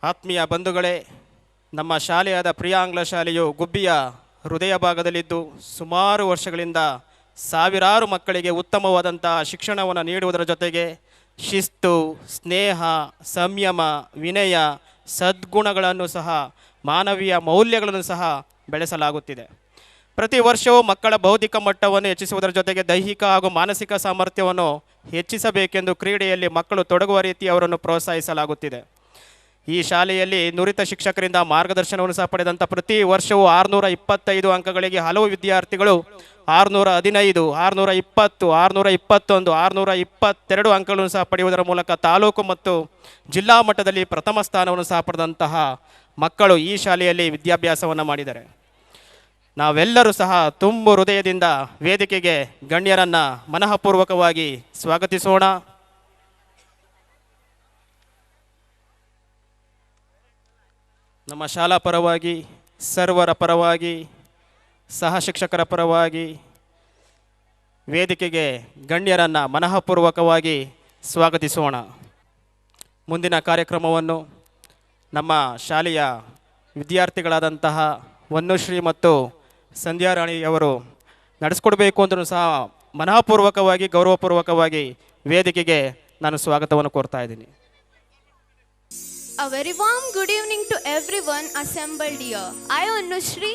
ಆತ್ಮೀಯ ಬಂಧುಗಳೇ, ನಮ್ಮ ಶಾಲೆಯಾದ ಪ್ರಿಯಾಂಗ್ಲ ಶಾಲೆಯು ಗುಬ್ಬಿಯ ಹೃದಯ ಭಾಗದಲ್ಲಿದ್ದು ಸುಮಾರು ವರ್ಷಗಳಿಂದ ಸಾವಿರಾರು ಮಕ್ಕಳಿಗೆ ಉತ್ತಮವಾದಂಥ ಶಿಕ್ಷಣವನ್ನು ನೀಡುವುದರ ಜೊತೆಗೆ ಶಿಸ್ತು, ಸ್ನೇಹ, ಸಂಯಮ, ವಿನಯ, ಸದ್ಗುಣಗಳನ್ನು ಸಹ ಮಾನವೀಯ ಮೌಲ್ಯಗಳನ್ನು ಸಹ ಬೆಳೆಸಲಾಗುತ್ತಿದೆ. ಪ್ರತಿ ವರ್ಷವೂ ಮಕ್ಕಳ ಬೌದ್ಧಿಕ ಮಟ್ಟವನ್ನು ಹೆಚ್ಚಿಸುವುದರ ಜೊತೆಗೆ ದೈಹಿಕ ಹಾಗೂ ಮಾನಸಿಕ ಸಾಮರ್ಥ್ಯವನ್ನು ಹೆಚ್ಚಿಸಬೇಕೆಂದು ಕ್ರೀಡೆಯಲ್ಲಿ ಮಕ್ಕಳು ತೊಡಗುವ ರೀತಿ ಅವರನ್ನು ಪ್ರೋತ್ಸಾಹಿಸಲಾಗುತ್ತಿದೆ. ಈ ಶಾಲೆಯಲ್ಲಿ ನುರಿತ ಶಿಕ್ಷಕರಿಂದ ಮಾರ್ಗದರ್ಶನವನ್ನು ಸಹ ಪಡೆದಂಥ ಪ್ರತಿ ವರ್ಷವೂ 625 ಅಂಕಗಳಿಗೆ ಹಲವು ವಿದ್ಯಾರ್ಥಿಗಳು 615, 620, 621, 622 ಅಂಕಗಳನ್ನು ಸಹ ಪಡೆಯುವುದರ ಮೂಲಕ ತಾಲೂಕು ಮತ್ತು ಜಿಲ್ಲಾ ಮಟ್ಟದಲ್ಲಿ ಪ್ರಥಮ ಸ್ಥಾನವನ್ನು ಸಹ ಪಡೆದಂತಹ ಮಕ್ಕಳು ಈ ಶಾಲೆಯಲ್ಲಿ ವಿದ್ಯಾಭ್ಯಾಸವನ್ನು ಮಾಡಿದ್ದಾರೆ. ನಾವೆಲ್ಲರೂ ಸಹ ತುಂಬು ಹೃದಯದಿಂದ ವೇದಿಕೆಗೆ ಗಣ್ಯರನ್ನು ಮನಃಪೂರ್ವಕವಾಗಿ ಸ್ವಾಗತಿಸೋಣ. ನಮ್ಮ ಶಾಲಾ ಪರವಾಗಿ, ಸರ್ವರ ಪರವಾಗಿ, ಸಹ ಶಿಕ್ಷಕರ ಪರವಾಗಿ ವೇದಿಕೆಗೆ ಗಣ್ಯರನ್ನು ಮನಃಪೂರ್ವಕವಾಗಿ ಸ್ವಾಗತಿಸೋಣ. ಮುಂದಿನ ಕಾರ್ಯಕ್ರಮವನ್ನು ನಮ್ಮ ಶಾಲೆಯ ವಿದ್ಯಾರ್ಥಿಗಳಾದಂತಹ ವನ್ನುಶ್ರೀ ಮತ್ತು ಸಂಧ್ಯಾರಾಣಿಯವರು ನಡೆಸ್ಕೊಡ್ಬೇಕು ಅಂತಲೂ ಸಹ ಮನಃಪೂರ್ವಕವಾಗಿ, ಗೌರವಪೂರ್ವಕವಾಗಿ ವೇದಿಕೆಗೆ ನಾನು ಸ್ವಾಗತವನ್ನು ಕೋರ್ತಾ ಇದ್ದೀನಿ. A very warm good evening to everyone assembled here. I, Annushri,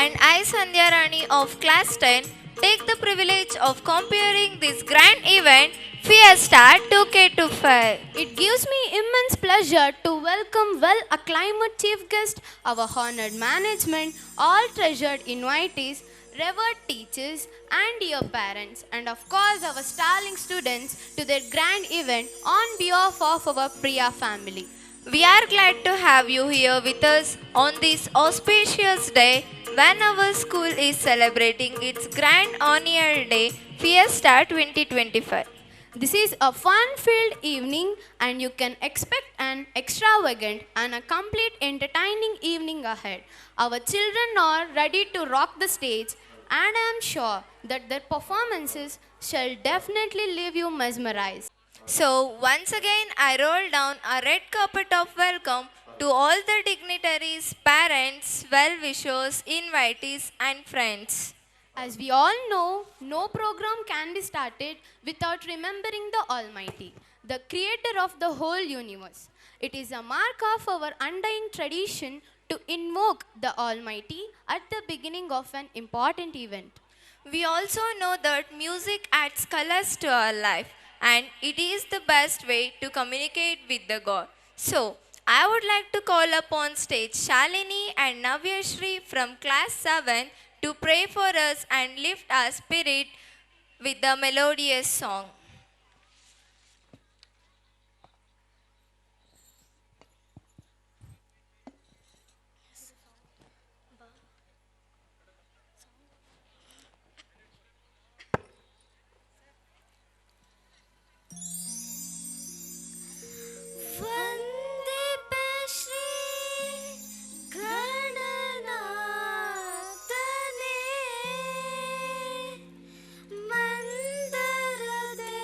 and I, Sandhya Rani of Class 10, take the privilege of comparing this grand event, Fiesta 2K25. It gives me immense pleasure to welcome well-acclaimed chief guest, our honored management, all treasured invitees, revered teachers and dear parents, and of course our starling students to their grand event on behalf of our Priya family. We are glad to have you here with us on this auspicious day when our school is celebrating its grand annual day, Fiesta 2025. This is a fun-filled evening and you can expect an extravagant and a complete entertaining evening ahead. Our children are ready to rock the stage and I am sure that their performances shall definitely leave you mesmerized. So once again I roll down a red carpet of welcome to all the dignitaries, parents, well-wishers, invitees and friends. As we all know, no program can be started without remembering the Almighty, the creator of the whole universe. It is a mark of our undying tradition to invoke the Almighty at the beginning of an important event. We also know that music adds colors to our life and it is the best way to communicate with the God. So, I would like to call upon stage Shalini and Navyashri from class 7 to pray for us and lift our spirit with the melodious song. ಮಂದರದಲ್ಲಿ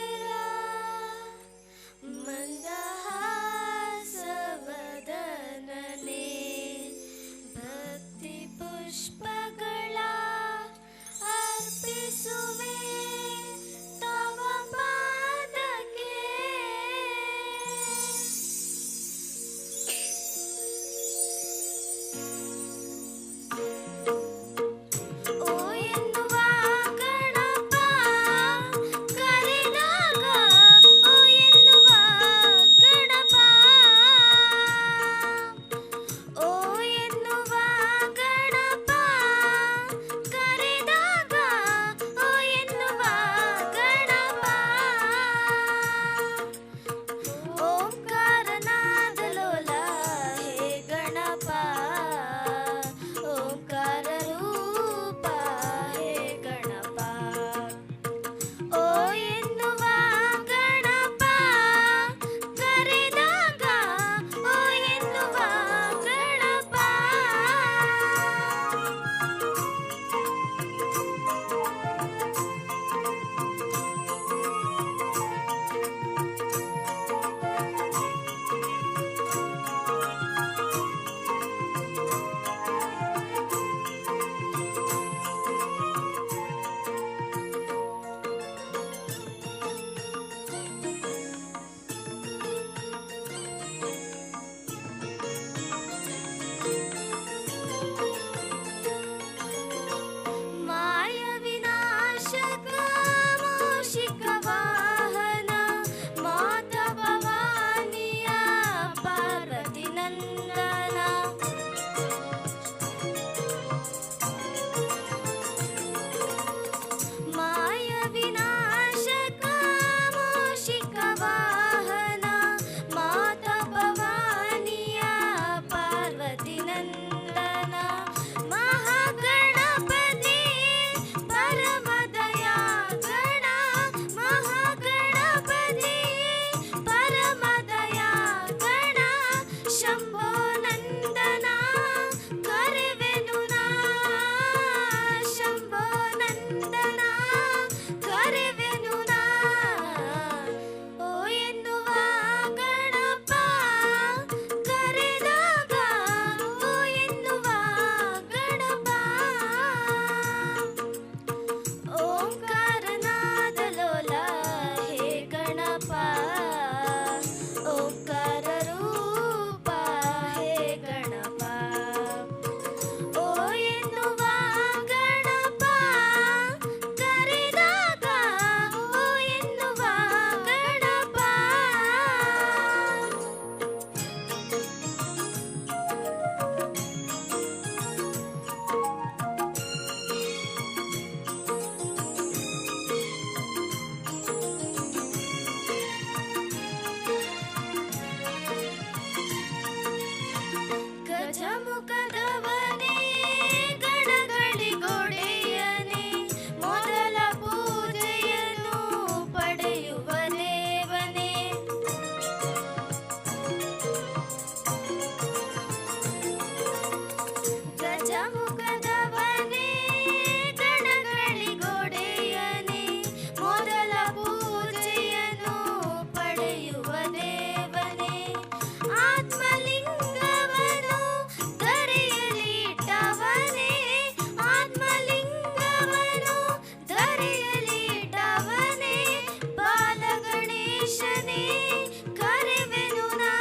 ಕರೆವೆನು ನಾ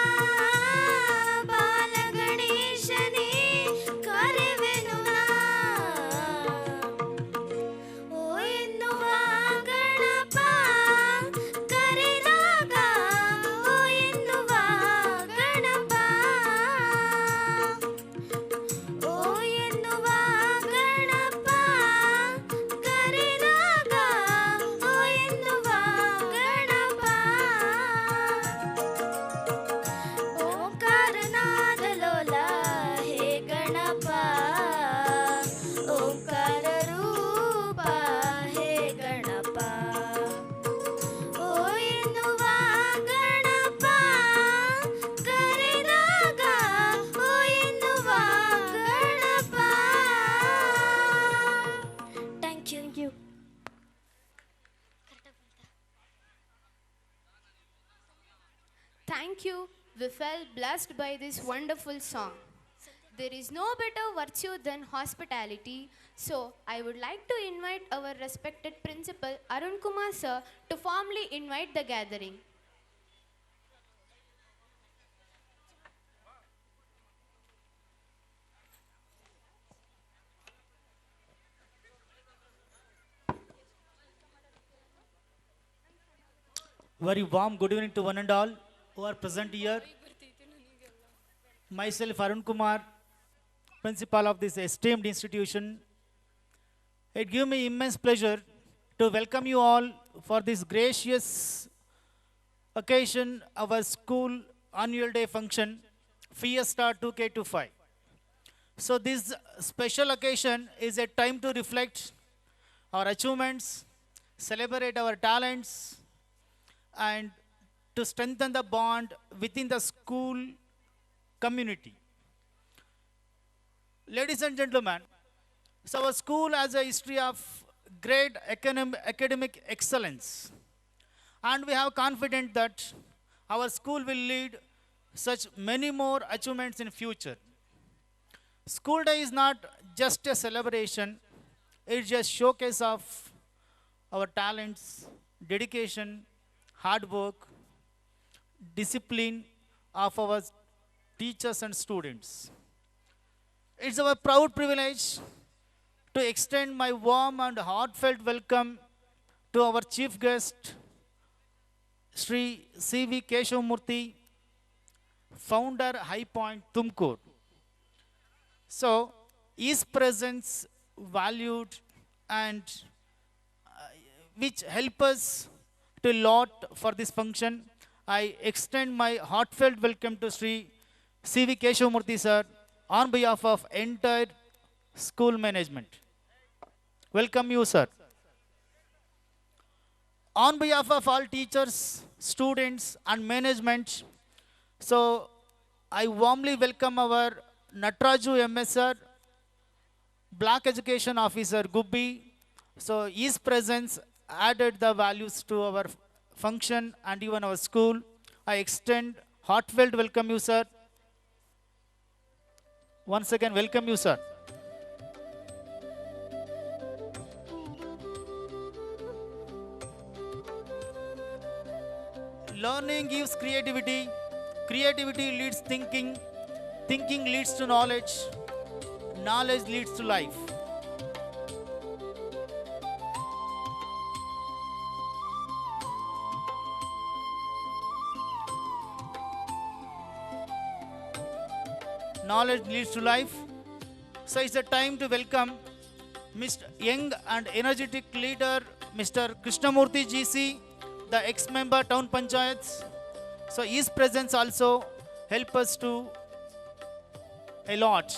ಬಾಲ ಗಣೇಶನೇ ಕರೆವೆನು ನಾ ಓ ಎನ್ನುವ ಗಣಪ ಕರೆದಾಗ ಓ ಎನ್ನುವ ಗಣಪ ಓ ಎನ್ನುವ ಗಣಪ ಕರೆದಾಗ ಓ ಎನ್ನುವ ಗಣಪ ಓಂಕಾರನಾದ ಲೋಲ ಹೇ ಗಣಪ ಓಂಕಾರ ರೂಪ ಹೇ ಗಣಪ ಓ ಎನ್ನುವ ಗಣಪ ಕರೆದಾಗ ಓ ಎನ್ನುವ Ganapa thank you Thank you. We felt blessed by this wonderful song. There is no better virtue than hospitality. So, I would like to invite our respected principal Arun Kumar sir to formally invite the gathering. Very warm good evening to one and all who are present here. Myself, Arun Kumar, principal of this esteemed institution. It gives me immense pleasure to welcome you all for this gracious occasion, our school annual day function, Fiesta 2K25. So this special occasion is a time to reflect our achievements, celebrate our talents, and to strengthen the bond within the school community. Ladies and gentlemen, so our school has a history of great academic excellence, and we have confidence that our school will lead such many more achievements in future. School day is not just a celebration, it's just showcase of our talents, dedication, hard work, discipline of our teachers and students. It's our proud privilege to extend my warm and heartfelt welcome to our chief guest, Sri C.V. Keshavamurthy, founder High Point Tumkur. So, his presence valued and which help us to lot for this function. I extend my heartfelt welcome to Sri C.V. Keshavamurthy sir on behalf of entire school management. Welcome you, sir. On behalf of all teachers, students and management, so I warmly welcome our Natraju MS sir, Block Education Officer Gubbi. So his presence added the values to our function and even our school. I extend heartfelt welcome you, sir. Once again, welcome you, sir. Learning gives creativity. Creativity leads thinking. Thinking leads to knowledge. Knowledge leads to life. Knowledge leads to life. So it's a time to welcome Mr. Young and energetic leader, Mr. Krishnamurthy GC, the ex-member town panchayats. So his presence also help us to a lot.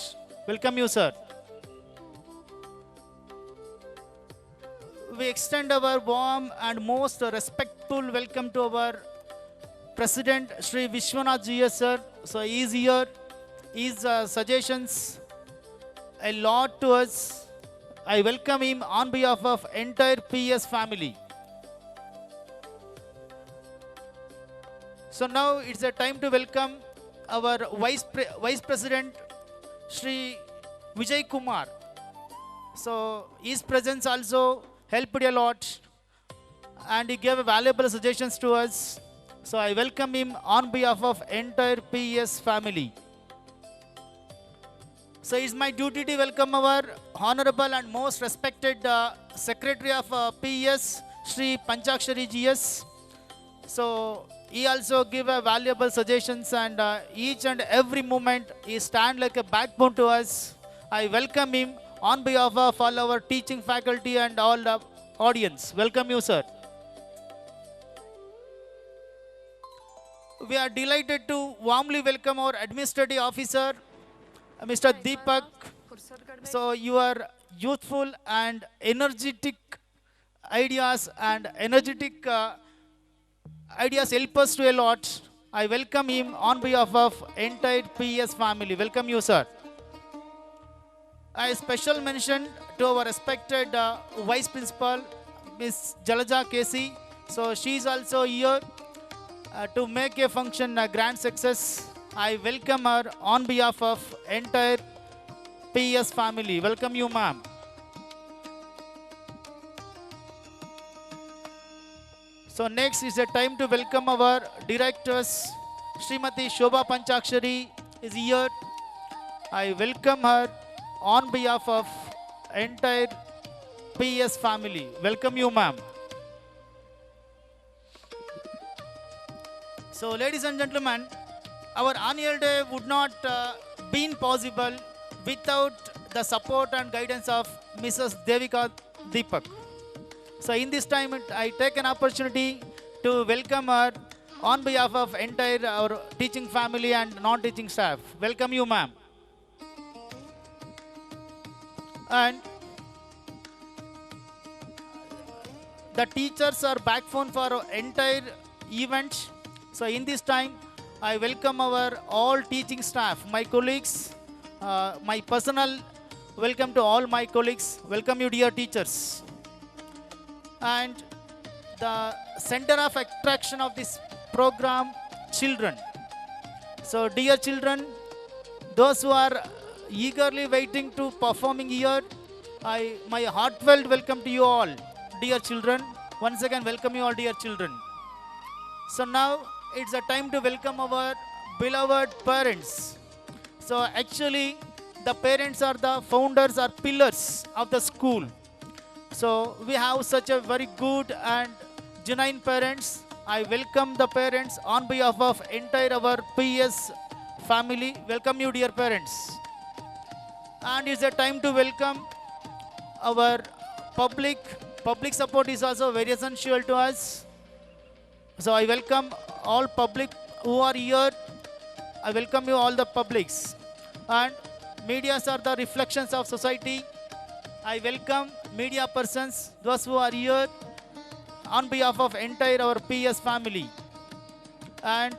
Welcome you, sir. We extend our warm and most respectful welcome to our President Sri Vishwanath GS, sir. So he is here. His suggestions a lot to us. I welcome him on behalf of entire PS family. So now it's a time to welcome our Vice President Sri Vijay Kumar. So his presence also helped a lot and he gave valuable suggestions to us. So I welcome him on behalf of entire PES family. So it's my duty to welcome our honorable and most respected Secretary of PES, Sri Panchakshari GS. So he also give valuable suggestions, and each and every moment he stand like a backbone to us. I welcome him on behalf of all our teaching faculty and all the audience. Welcome you, sir. We are delighted to warmly welcome our administrative officer, Mr. Deepak. So your youthful and energetic ideas help us to a lot. I welcome him on behalf of entire PES family. Welcome you, sir. A special mention to our respected Vice Principal, Miss Jalaja Casey. So she is also here to make a function a grand success. I welcome her on behalf of entire PES family. Welcome you, ma'am. So next is the time to welcome our directors. Srimati Shobha Panchakshari is here. I welcome her on behalf of entire PES family. Welcome you, ma'am. So ladies and gentlemen, our annual day would not been possible without the support and guidance of Mrs. Devika Deepak. So in this time, I take an opportunity to welcome her on behalf of entire our teaching family and non-teaching staff. Welcome you, ma'am. And the teachers are backbone for our entire event. So in this time, I welcome our all teaching staff, my colleagues, my personal welcome to all my colleagues. Welcome you, dear teachers. And the center of attraction of this program, children. So dear children, those who are eagerly waiting to performing here, my heartfelt welcome to you all, dear children. Once again, welcome you all, dear children. So now it's a time to welcome our beloved parents. So actually, the parents are the founders or pillars of the school. So we have such a very good and genuine parents. I welcome the parents on behalf of entire our PES family. Welcome you, dear parents. And it's a time to welcome our public. Public support is also very essential to us. So I welcome all public who are here. I welcome you all the publics. And medias are the reflections of society. I welcome media persons, those who are here on behalf of entire our PES family. And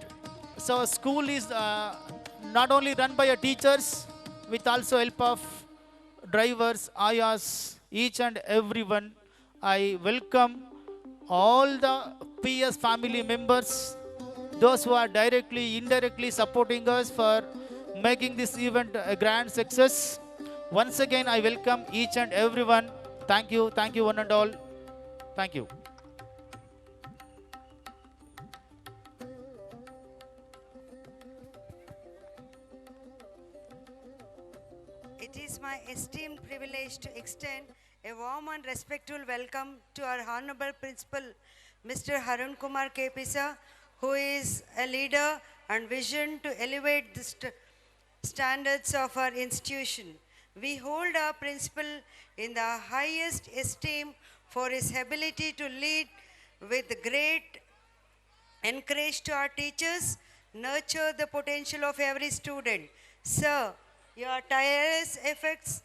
so school is not only run by teachers, with also help of drivers, ayas, each and everyone. I welcome all the PES family members, those who are directly, indirectly supporting us for making this event a grand success. Once again, I welcome each and everyone. Thank you one and all. Thank you. It is my esteemed privilege to extend a warm and respectful welcome to our Honorable Principal, Mr. Harun Kumar Kepisa, who is a leader and vision to elevate the standards of our institution. We hold our principal in the highest esteem for his ability to lead with great encourage to our teachers, nurture the potential of every student. Sir, your tireless efforts,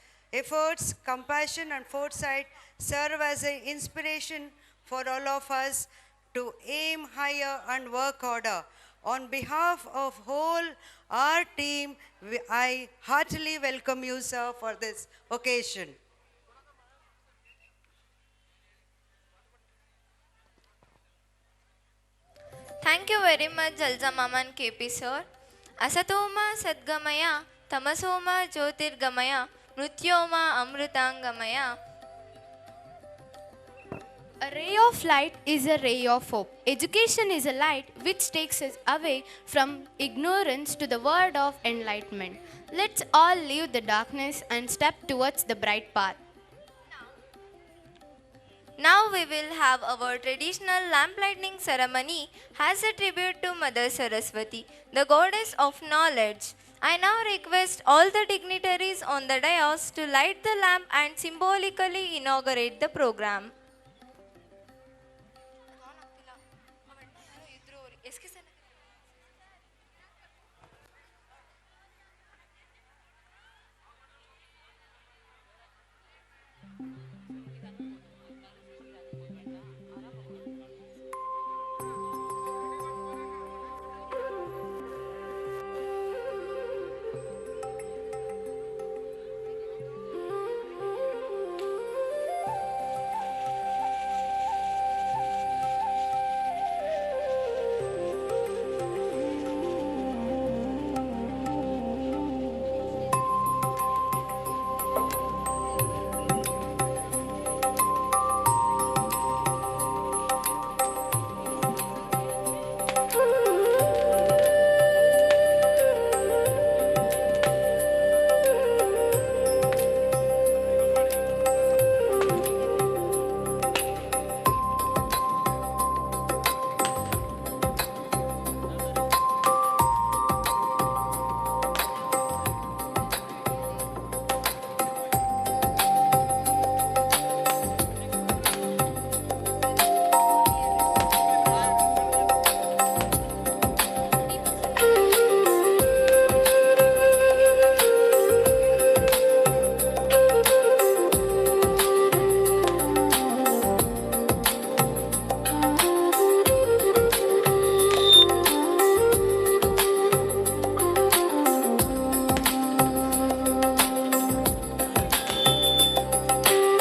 compassion and foresight serve as an inspiration for all of us to aim higher and work harder. On behalf of whole our team, I heartily welcome you, sir, for this occasion. Thank you very much, Jalja Maman KP sir. Asatoma Sadgamaya, Tamasoma Jyotirgamaya, Mrutyoma Amrutangamaya. A ray of light is a ray of hope. Education is a light which takes us away from ignorance to the world of enlightenment. Let's all leave the darkness and step towards the bright path. Now we will have our traditional lamp lighting ceremony as a tribute to Mother Saraswati, the goddess of knowledge. I now request all the dignitaries on the dais to light the lamp and symbolically inaugurate the program.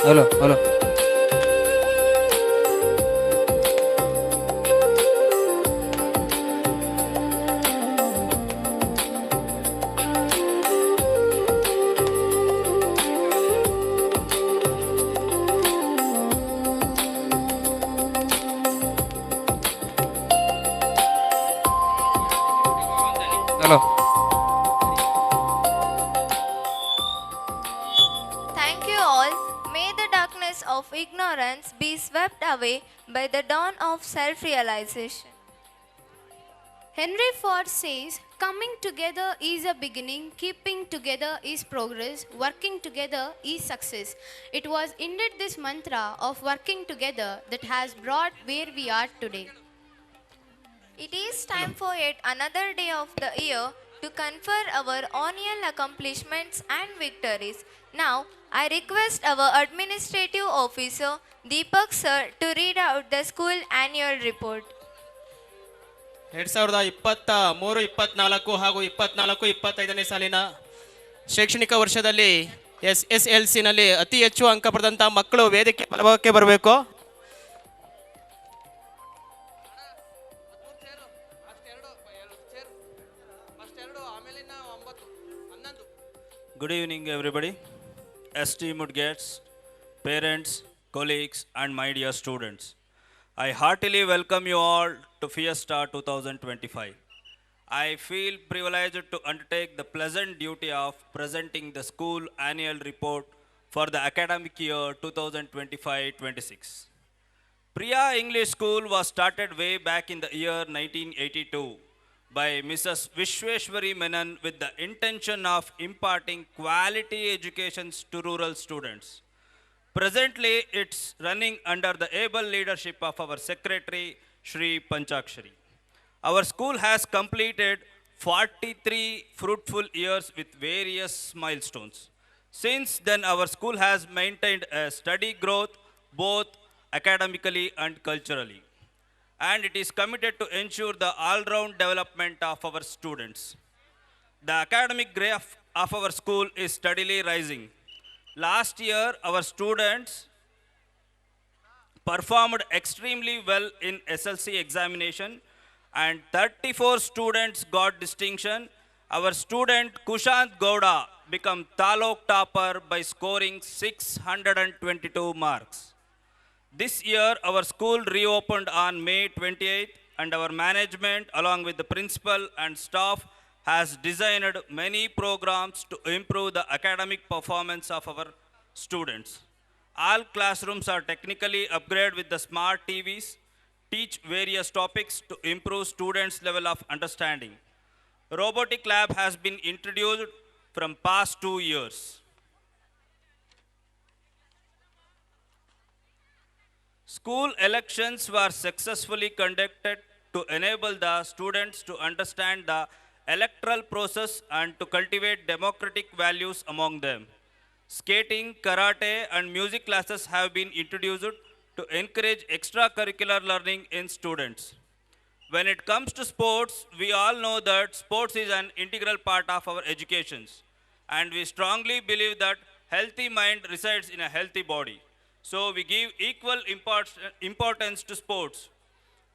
Hello hello hello Thank you all. May the darkness of ignorance be swept away by the dawn of self realization. Henry Ford says, coming together is a beginning, keeping together is progress, working together is success. It was indeed this mantra of working together that has brought where we are today. It is time for yet another day of the year to confer our annual accomplishments and victories. Now, I request our administrative officer, Deepak sir, to read out the school annual report. 2023-24 ಹಾಗೂ 24-25ನೇ ಸಾಲಿನ ಶೈಕ್ಷಣಿಕ ವರ್ಷದಲ್ಲಿ SSLCನಲ್ಲಿ ಅತಿ ಹೆಚ್ಚು ಅಂಕ ಪಡೆದಂಥ ಮಕ್ಕಳು ವೇದಿಕೆ ಬಲಭಾಗಕ್ಕೆ ಬರಬೇಕು. Good evening, everybody. Esteemed guests, parents, colleagues, and my dear students. I heartily welcome you all to Fiesta 2025. I feel privileged to undertake the pleasant duty of presenting the school annual report for the academic year 2025-26. Priya English School was started way back in the year 1982 by Mrs. Vishweshwari Menon with the intention of imparting quality educations to rural students. Presently, it's running under the able leadership of our secretary, Shri Panchakshari. Our school has completed 43 fruitful years with various milestones. Since then, our school has maintained a steady growth both academically and culturally, and it is committed to ensure the all-round development of our students. The academic graph of our school is steadily rising. Last year, our students performed extremely well in SLC examination and 34 students got distinction. Our student Kushant Gowda became Taluk topper by scoring 622 marks. This year, our school reopened on May 28th, and our management, along with the principal and staff, has designed many programs to improve the academic performance of our students. All classrooms are technically upgraded with the smart TVs, teach various topics to improve students' level of understanding. Robotic lab has been introduced from past 2 years. School elections were successfully conducted to enable the students to understand the electoral process and to cultivate democratic values among them. Skating, karate, and music classes have been introduced to encourage extracurricular learning in students. When it comes to sports, we all know that sports is an integral part of our educations, and we strongly believe that healthy mind resides in a healthy body. So we give equal importance to sports.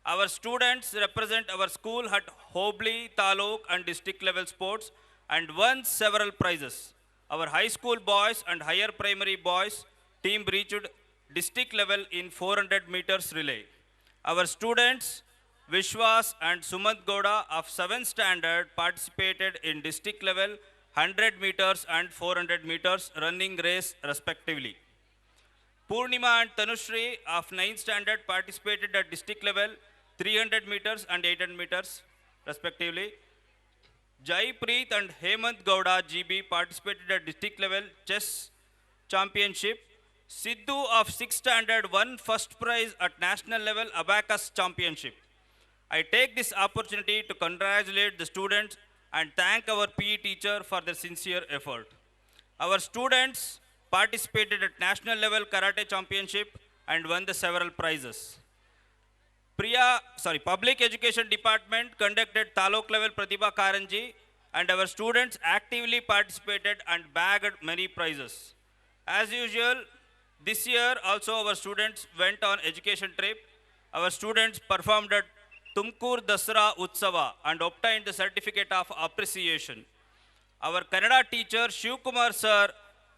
Our students represent our school at Hobli, Taluk, and district level sports and won several prizes. Our high school boys and higher primary boys team reached district level in 400 meters relay. Our students Vishwas and Sumant Gowda of 7th standard participated in district level 100 meters and 400 meters running race respectively. Purnima and Tanushri of 9th standard participated at district level 300 meters and 800 meters respectively. Jai Preet and Hemant Gowda GB participated at district level chess championship. Sidhu of 6th standard won first prize at national level abacus championship. I take this opportunity to congratulate the students and thank our PE teacher for their sincere effort. Our students participated at national level karate championship and won the several prizes. Public Education Department conducted Taluk level Pratibha Karanji, and our students actively participated and bagged many prizes. As usual, this year also our students went on education trip. Our students performed at Tumkur Dasra Utsava and obtained the certificate of appreciation. Our Kannada teacher Shiv Kumar sir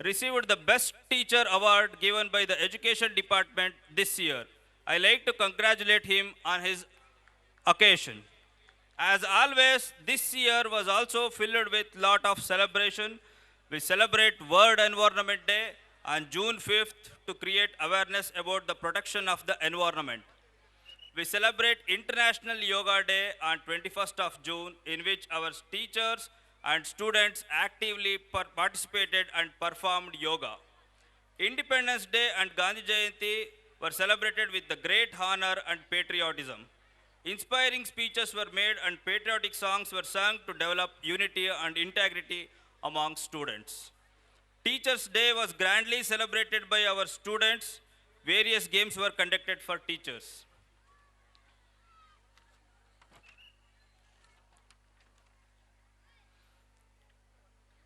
received the Best Teacher Award given by the Education Department this year. I like to congratulate him on his occasion. As always, this year was also filled with lot of celebration. We celebrate World Environment Day on June 5th to create awareness about the protection of the environment. We celebrate International Yoga Day on 21st of June, in which our teachers and students actively participated and performed yoga. Independence Day and Gandhi Jayanti were celebrated with the great honor and patriotism. Inspiring speeches were made and patriotic songs were sung to develop unity and integrity among students. Teachers' Day was grandly celebrated by our students. Various games were conducted for teachers.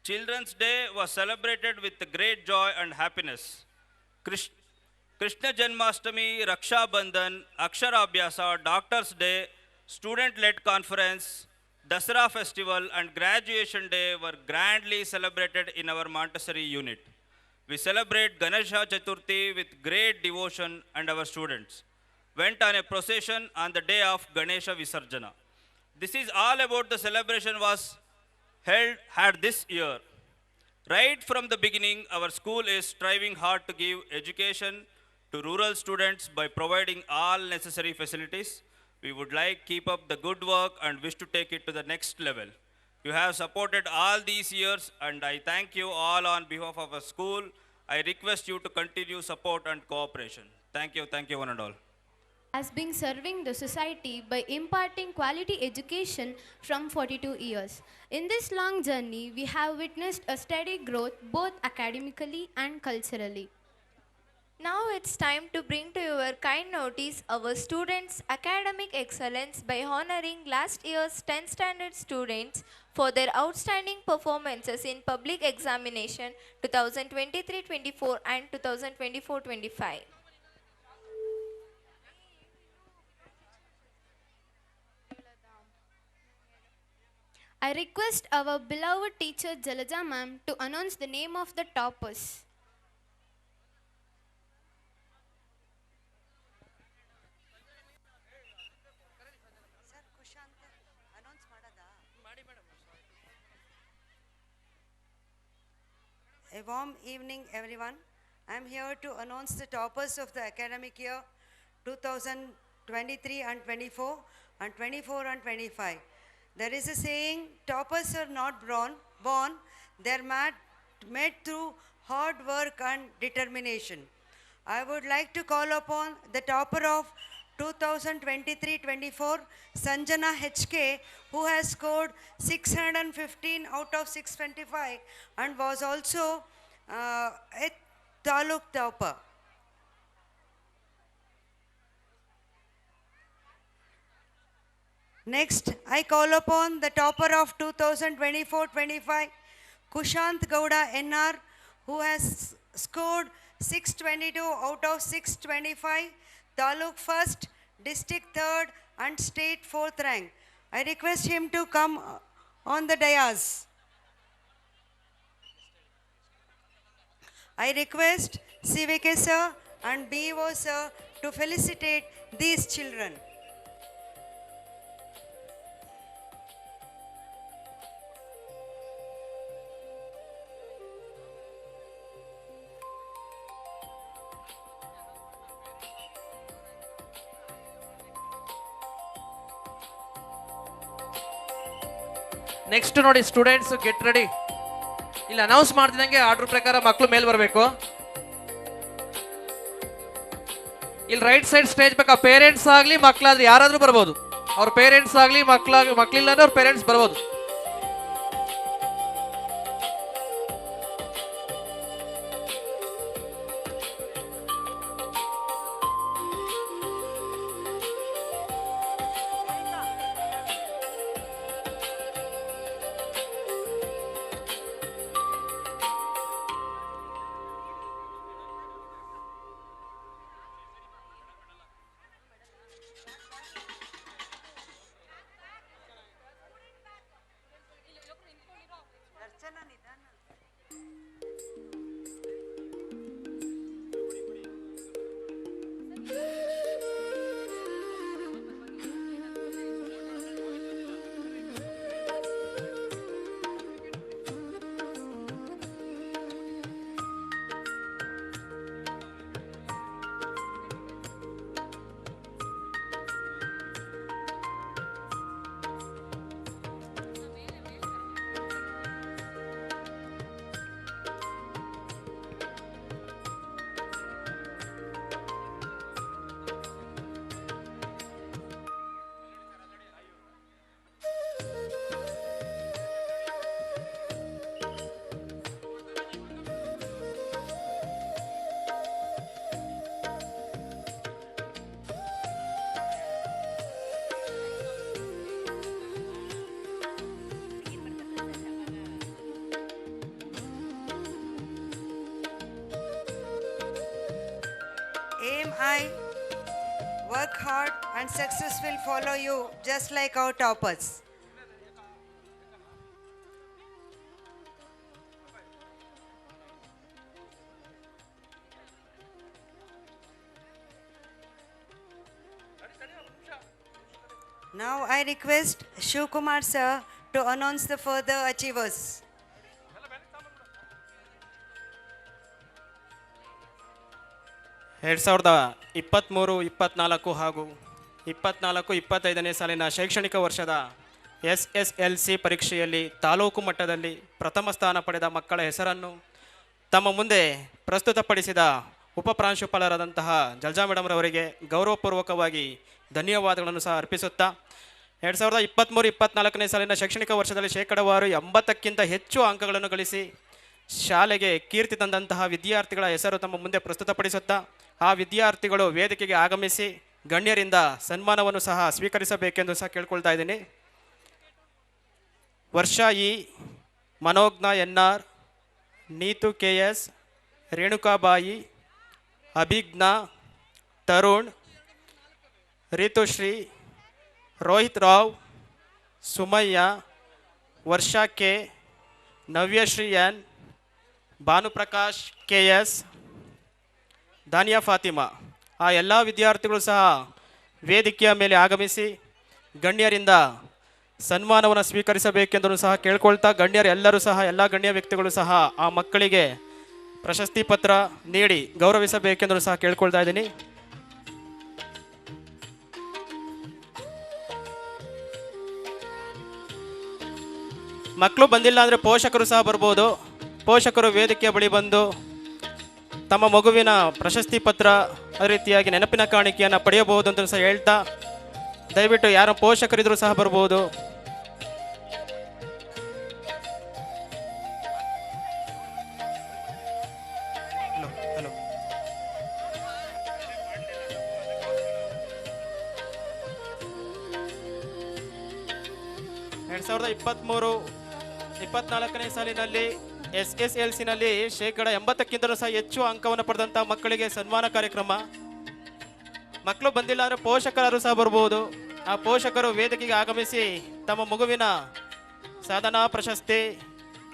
Children's Day was celebrated with great joy and happiness. Krishna Janmashtami, Raksha Bandhan, Akshara Abhyasa, Doctors' Day, Student-led Conference, Dasara Festival and Graduation Day were grandly celebrated in our Montessori unit. We celebrate Ganesha Chaturthi with great devotion, and our students went on a procession on the day of Ganesha Visarjana. This is all about the celebration was had this year. Right from the beginning, our school is striving hard to give education to rural students by providing all necessary facilities. We would like keep up the good work and wish to take it to the next level. You have supported all these years, and I thank you all on behalf of our school. I request you to continue support and cooperation. Thank you one and all. Has been serving the society by imparting quality education from 42 years. In this long journey, we have witnessed a steady growth both academically and culturally. Now it's time to bring to your kind notice our students' academic excellence by honoring last year's 10th standard students for their outstanding performances in public examination 2023-24 and 2024-25. I request our beloved teacher Jalaja ma'am to announce the name of the toppers. A warm evening, everyone. I am here to announce the toppers of the academic year 2023 and 24 and 24 and 25. There is a saying, toppers are not born, they are made through hard work and determination. I would like to call upon the topper of 2023-24, Sanjana HK, who has scored 615 out of 625 and was also a Taluk topper. Next, I call upon the topper of 2024-25, Kushant Gowda NR, who has scored 622 out of 625, Taluk first, district third and state fourth rank. I request him to come on the dais. I request CVK sir and BO sir to felicitate these children. Next ನೋಡಿ students get ready. ಇಲ್ಲಿ announce ಮಾಡ್ತಿದ್ದಂಗೆ order ಪ್ರಕಾರ ಮಕ್ಕಳು ಮೇಲೆ ಬರಬೇಕು. ಇಲ್ಲಿ right side stage ಬೇಕಾ parents ಆಗಲಿ ಮಕ್ಕಳಾದ್ರೆ ಯಾರಾದರೂ ಬರ್ಬೋದು. ಅವ್ರ ಪೇರೆಂಟ್ಸ್ ಆಗಲಿ ಮಕ್ಕಳಿಲ್ಲ ಅಂದ್ರೆ ಅವ್ರ ಪೇರೆಂಟ್ಸ್ ಬರ್ಬೋದು. Aim high, work hard and success will follow you just like our toppers. Now I request Shivkumar sir to announce the further achievers. 2023-24 ಹಾಗೂ 24-25ನೇ ಸಾಲಿನ ಶೈಕ್ಷಣಿಕ ವರ್ಷದ SSLC ಪರೀಕ್ಷೆಯಲ್ಲಿ ತಾಲೂಕು ಮಟ್ಟದಲ್ಲಿ ಪ್ರಥಮ ಸ್ಥಾನ ಪಡೆದ ಮಕ್ಕಳ ಹೆಸರನ್ನು ತಮ್ಮ ಮುಂದೆ ಪ್ರಸ್ತುತಪಡಿಸಿದ ಉಪಪ್ರಾಂಶುಪಾಲರಾದಂತಹ ಜಲ್ಜಾ ಮೇಡಮ್ರವರಿಗೆ ಗೌರವಪೂರ್ವಕವಾಗಿ ಧನ್ಯವಾದಗಳನ್ನು ಸಹ ಅರ್ಪಿಸುತ್ತಾ 2023-24ನೇ ಸಾಲಿನ ಶೈಕ್ಷಣಿಕ ವರ್ಷದಲ್ಲಿ ಶೇಕಡಾವಾರು 80ಕ್ಕಿಂತ ಹೆಚ್ಚು ಅಂಕಗಳನ್ನು ಗಳಿಸಿ ಶಾಲೆಗೆ ಕೀರ್ತಿ ತಂದಂತಹ ವಿದ್ಯಾರ್ಥಿಗಳ ಹೆಸರು ತಮ್ಮ ಮುಂದೆ ಪ್ರಸ್ತುತಪಡಿಸುತ್ತಾ ಆ ವಿದ್ಯಾರ್ಥಿಗಳು ವೇದಿಕೆಗೆ ಆಗಮಿಸಿ ಗಣ್ಯರಿಂದ ಸನ್ಮಾನವನ್ನು ಸಹ ಸ್ವೀಕರಿಸಬೇಕೆಂದು ಸಹ ಕೇಳ್ಕೊಳ್ತಾ ಇದ್ದೀನಿ. Varsha E, Manojna NR, Neetu KS, Renukabai, Abhijna, Tarun, Ritushree, Rohit Rao, Sumayya, Varsha K, Navyashree N, Bhanuprakash KS, Daniya Fatima ಆ ಎಲ್ಲ ವಿದ್ಯಾರ್ಥಿಗಳು ಸಹ ವೇದಿಕೆಯ ಮೇಲೆ ಆಗಮಿಸಿ ಗಣ್ಯರಿಂದ ಸನ್ಮಾನವನ್ನು ಸ್ವೀಕರಿಸಬೇಕೆಂದು ಸಹ ಕೇಳ್ಕೊಳ್ತಾ ಗಣ್ಯರು ಎಲ್ಲರೂ ಸಹ ಎಲ್ಲ ಗಣ್ಯ ವ್ಯಕ್ತಿಗಳು ಸಹ ಆ ಮಕ್ಕಳಿಗೆ ಪ್ರಶಸ್ತಿ ಪತ್ರ ನೀಡಿ ಗೌರವಿಸಬೇಕೆಂದರೂ ಸಹ ಕೇಳ್ಕೊಳ್ತಾ ಇದ್ದೀನಿ. ಮಕ್ಕಳು ಬಂದಿಲ್ಲ ಅಂದರೆ ಪೋಷಕರು ಸಹ ಬರ್ಬೋದು. ಪೋಷಕರು ವೇದಿಕೆಯ ಬಳಿ ಬಂದು ತಮ್ಮ ಮಗುವಿನ ಪ್ರಶಸ್ತಿ ಪತ್ರ ಅದೇ ರೀತಿಯಾಗಿ ನೆನಪಿನ ಕಾಣಿಕೆಯನ್ನು ಪಡೆಯಬಹುದು ಅಂತ ಸಹ ಹೇಳ್ತಾ, ದಯವಿಟ್ಟು ಯಾರು ಪೋಷಕರಿದ್ದರೂ ಸಹ ಬರ್ಬೋದು. ಹಲೋ 2023-24ನೇ ಸಾಲಿನಲ್ಲಿ SSLCನಲ್ಲಿ ಶೇಕಡ 80ಕ್ಕಿಂತಲೂ ಸಹ ಹೆಚ್ಚು ಅಂಕವನ್ನು ಪಡೆದಂಥ ಮಕ್ಕಳಿಗೆ ಸನ್ಮಾನ ಕಾರ್ಯಕ್ರಮ. ಮಕ್ಕಳು ಬಂದಿಲ್ಲ ಅಂದರೆ ಪೋಷಕರು ಸಹ ಬರ್ಬೋದು. ಆ ಪೋಷಕರು ವೇದಿಕೆಗೆ ಆಗಮಿಸಿ ತಮ್ಮ ಮಗುವಿನ ಸಾಧನಾ ಪ್ರಶಸ್ತಿ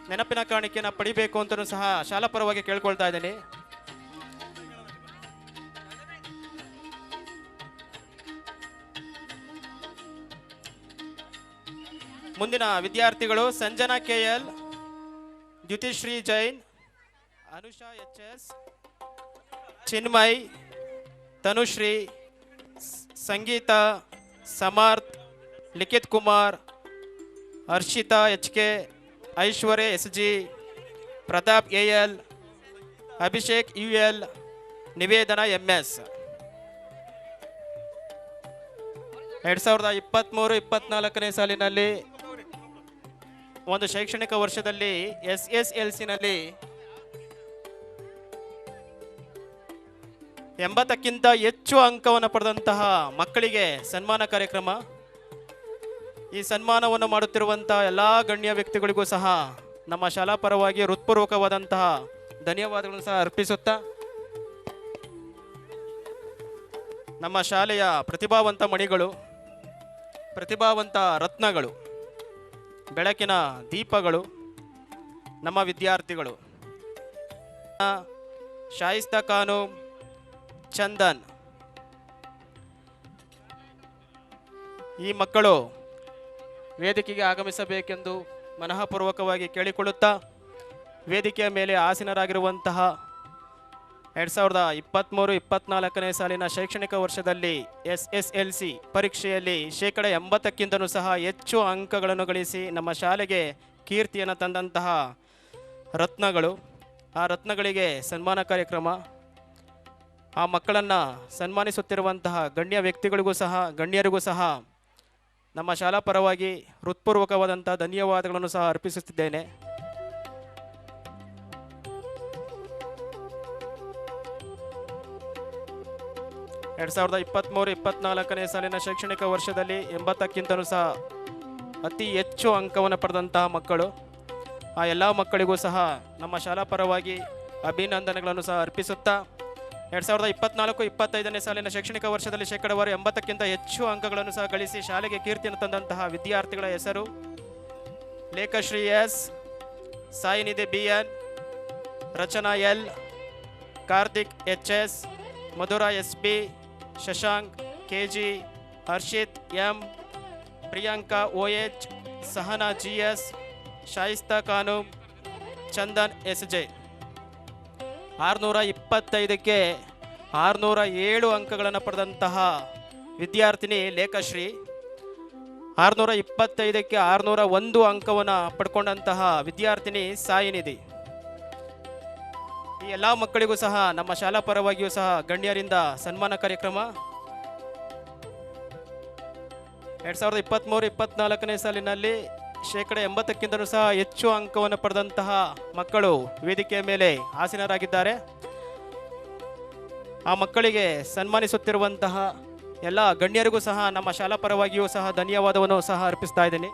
ನೆನಪಿನ ಕಾಣಿಕೆಯನ್ನು ಪಡಿಬೇಕು ಅಂತಲೂ ಸಹ ಶಾಲಾ ಪರವಾಗಿ ಕೇಳ್ಕೊಳ್ತಾ ಇದ್ದೀನಿ. ಮುಂದಿನ ವಿದ್ಯಾರ್ಥಿಗಳು ಸಂಜನಾ KL, ದ್ಯುತಿಶ್ರೀ ಜೈನ್, ಅನುಷಾ HS, ಚಿನ್ಮಯ್, ತನುಶ್ರೀ, ಸಂಗೀತ, ಸಮರ್ಥ್, ಲಿಖಿತ್ ಕುಮಾರ್, ಹರ್ಷಿತಾ HK, ಐಶ್ವರ್ಯ SG, Pratap AL, Abhishek UL, ನಿವೇದನಾ MS. 2023-24ನೇ ಸಾಲಿನಲ್ಲಿ ಒಂದು ಶೈಕ್ಷಣಿಕ ವರ್ಷದಲ್ಲಿ SSLCನಲ್ಲಿ 80ಕ್ಕಿಂತ ಹೆಚ್ಚು ಅಂಕವನ್ನು ಪಡೆದಂತಹ ಮಕ್ಕಳಿಗೆ ಸನ್ಮಾನ ಕಾರ್ಯಕ್ರಮ. ಈ ಸನ್ಮಾನವನ್ನು ಮಾಡುತ್ತಿರುವಂಥ ಎಲ್ಲ ಗಣ್ಯ ವ್ಯಕ್ತಿಗಳಿಗೂ ಸಹ ನಮ್ಮ ಶಾಲಾ ಪರವಾಗಿ ಹೃತ್ಪೂರ್ವಕವಾದಂತಹ ಧನ್ಯವಾದಗಳನ್ನು ಸಹ ಅರ್ಪಿಸುತ್ತಾ, ನಮ್ಮ ಶಾಲೆಯ ಪ್ರತಿಭಾವಂತ ಮಣಿಗಳು, ಪ್ರತಿಭಾವಂತ ರತ್ನಗಳು, ಬೆಳಕಿನ ದೀಪಗಳು ನಮ್ಮ ವಿದ್ಯಾರ್ಥಿಗಳು ಶಾಯಿಸ್ತಾ ಖಾನು, ಚಂದನ್. ಈ ಮಕ್ಕಳು ವೇದಿಕೆಗೆ ಆಗಮಿಸಬೇಕೆಂದು ಮನಃಪೂರ್ವಕವಾಗಿ ಕೇಳಿಕೊಳ್ಳುತ್ತಾ, ವೇದಿಕೆಯ ಮೇಲೆ ಆಸೀನರಾಗಿರುವಂತಹ 2023-24ನೇ ಸಾಲಿನ ಶೈಕ್ಷಣಿಕ ವರ್ಷದಲ್ಲಿ SSLC ಪರೀಕ್ಷೆಯಲ್ಲಿ ಶೇಕಡ 80ಕ್ಕಿಂತಲೂ ಸಹ ಹೆಚ್ಚು ಅಂಕಗಳನ್ನು ಗಳಿಸಿ ನಮ್ಮ ಶಾಲೆಗೆ ಕೀರ್ತಿಯನ್ನು ತಂದಂತಹ ರತ್ನಗಳು, ಆ ರತ್ನಗಳಿಗೆ ಸನ್ಮಾನ ಕಾರ್ಯಕ್ರಮ. ಆ ಮಕ್ಕಳನ್ನು ಸನ್ಮಾನಿಸುತ್ತಿರುವಂತಹ ಗಣ್ಯ ವ್ಯಕ್ತಿಗಳಿಗೂ ಸಹ ಗಣ್ಯರಿಗೂ ಸಹ ನಮ್ಮ ಶಾಲಾ ಪರವಾಗಿ ಹೃತ್ಪೂರ್ವಕವಾದಂಥ ಧನ್ಯವಾದಗಳನ್ನು ಸಹ ಅರ್ಪಿಸುತ್ತಿದ್ದೇನೆ. ಎರಡು 2023-24ನೇ ಸಾಲಿನ ಶೈಕ್ಷಣಿಕ ವರ್ಷದಲ್ಲಿ 80ಕ್ಕಿಂತಲೂ ಸಹ ಅತಿ ಹೆಚ್ಚು ಅಂಕವನ್ನು ಪಡೆದಂತಹ ಮಕ್ಕಳು, ಆ ಎಲ್ಲ ಮಕ್ಕಳಿಗೂ ಸಹ ನಮ್ಮ ಶಾಲಾ ಪರವಾಗಿ ಅಭಿನಂದನೆಗಳನ್ನು ಸಹ ಅರ್ಪಿಸುತ್ತಾ, 2024-25ನೇ ಸಾಲಿನ ಶೈಕ್ಷಣಿಕ ವರ್ಷದಲ್ಲಿ ಶೇಕಡವಾರು 80ಕ್ಕಿಂತ ಹೆಚ್ಚು ಅಂಕಗಳನ್ನು ಸಹ ಗಳಿಸಿ ಶಾಲೆಗೆ ಕೀರ್ತಿಯನ್ನು ತಂದಂತಹ ವಿದ್ಯಾರ್ಥಿಗಳ ಹೆಸರು: ಲೇಖಶ್ರೀ S, ಸಾಯಿನಿಧಿ BN, ರಚನಾ L, Karthik HS, Madhura SB, Shashank KG, Harshit M, Priyanka OH, Sahana GS, Shaista Khan, Chandan SJ. 625ಕ್ಕೆ 607 ಅಂಕಗಳನ್ನು ಪಡೆದಂತಹ ವಿದ್ಯಾರ್ಥಿನಿ ಲೇಖಶ್ರೀ, 625ಕ್ಕೆ 601 ಅಂಕವನ್ನು ಪಡ್ಕೊಂಡಂತಹ ವಿದ್ಯಾರ್ಥಿನಿ ಸಾಯಿನಿಧಿ. ಈ ಎಲ್ಲ ಮಕ್ಕಳಿಗೂ ಸಹ ನಮ್ಮ ಶಾಲಾ ಪರವಾಗಿಯೂ ಸಹ ಗಣ್ಯರಿಂದ ಸನ್ಮಾನ ಕಾರ್ಯಕ್ರಮ. 2023-24ನೇ ಸಾಲಿನಲ್ಲಿ ಶೇಕಡ 80ಕ್ಕಿಂತಲೂ ಸಹ ಹೆಚ್ಚು ಅಂಕವನ್ನು ಪಡೆದಂತಹ ಮಕ್ಕಳು ವೇದಿಕೆಯ ಮೇಲೆ ಆಸೀನರಾಗಿದ್ದಾರೆ. ಆ ಮಕ್ಕಳಿಗೆ ಸನ್ಮಾನಿಸುತ್ತಿರುವಂತಹ ಎಲ್ಲ ಗಣ್ಯರಿಗೂ ಸಹ ನಮ್ಮ ಶಾಲಾ ಪರವಾಗಿಯೂ ಸಹ ಧನ್ಯವಾದವನ್ನು ಸಹ ಅರ್ಪಿಸ್ತಾ ಇದ್ದೀನಿ.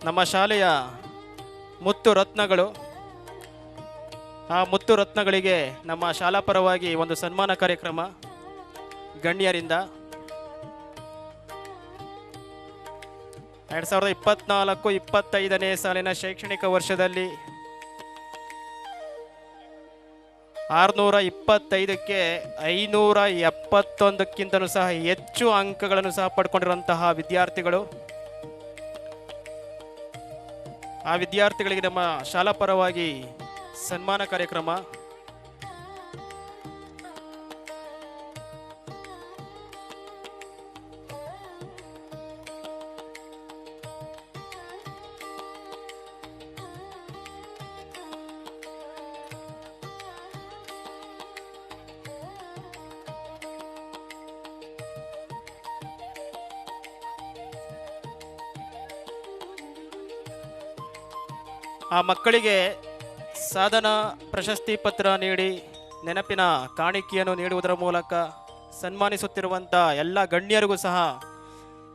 ನಮ್ಮ ಶಾಲೆಯ ಮುತ್ತು ರತ್ನಗಳು, ಆ ಮುತ್ತು ರತ್ನಗಳಿಗೆ ನಮ್ಮ ಶಾಲಾ ಪರವಾಗಿ ಒಂದು ಸನ್ಮಾನ ಕಾರ್ಯಕ್ರಮ ಗಣ್ಯರಿಂದ. 2024-25ನೇ ಸಾಲಿನ ಶೈಕ್ಷಣಿಕ ವರ್ಷದಲ್ಲಿ 625ಕ್ಕೆ 571ಕ್ಕಿಂತಲೂ ಸಹ ಹೆಚ್ಚು ಅಂಕಗಳನ್ನು ಸಹ ಪಡ್ಕೊಂಡಿರುವಂತಹ ವಿದ್ಯಾರ್ಥಿಗಳು. ಆ ವಿದ್ಯಾರ್ಥಿಗಳಿಗೆ ನಮ್ಮ ಶಾಲಾ ಪರವಾಗಿ ಸನ್ಮಾನ ಕಾರ್ಯಕ್ರಮ. ಆ ಮಕ್ಕಳಿಗೆ ಸಾಧನಾ ಪ್ರಶಸ್ತಿ ಪತ್ರ ನೀಡಿ ನೆನಪಿನ ಕಾಣಿಕೆಯನ್ನು ನೀಡುವುದರ ಮೂಲಕ ಸನ್ಮಾನಿಸುತ್ತಿರುವಂಥ ಎಲ್ಲ ಗಣ್ಯರಿಗೂ ಸಹ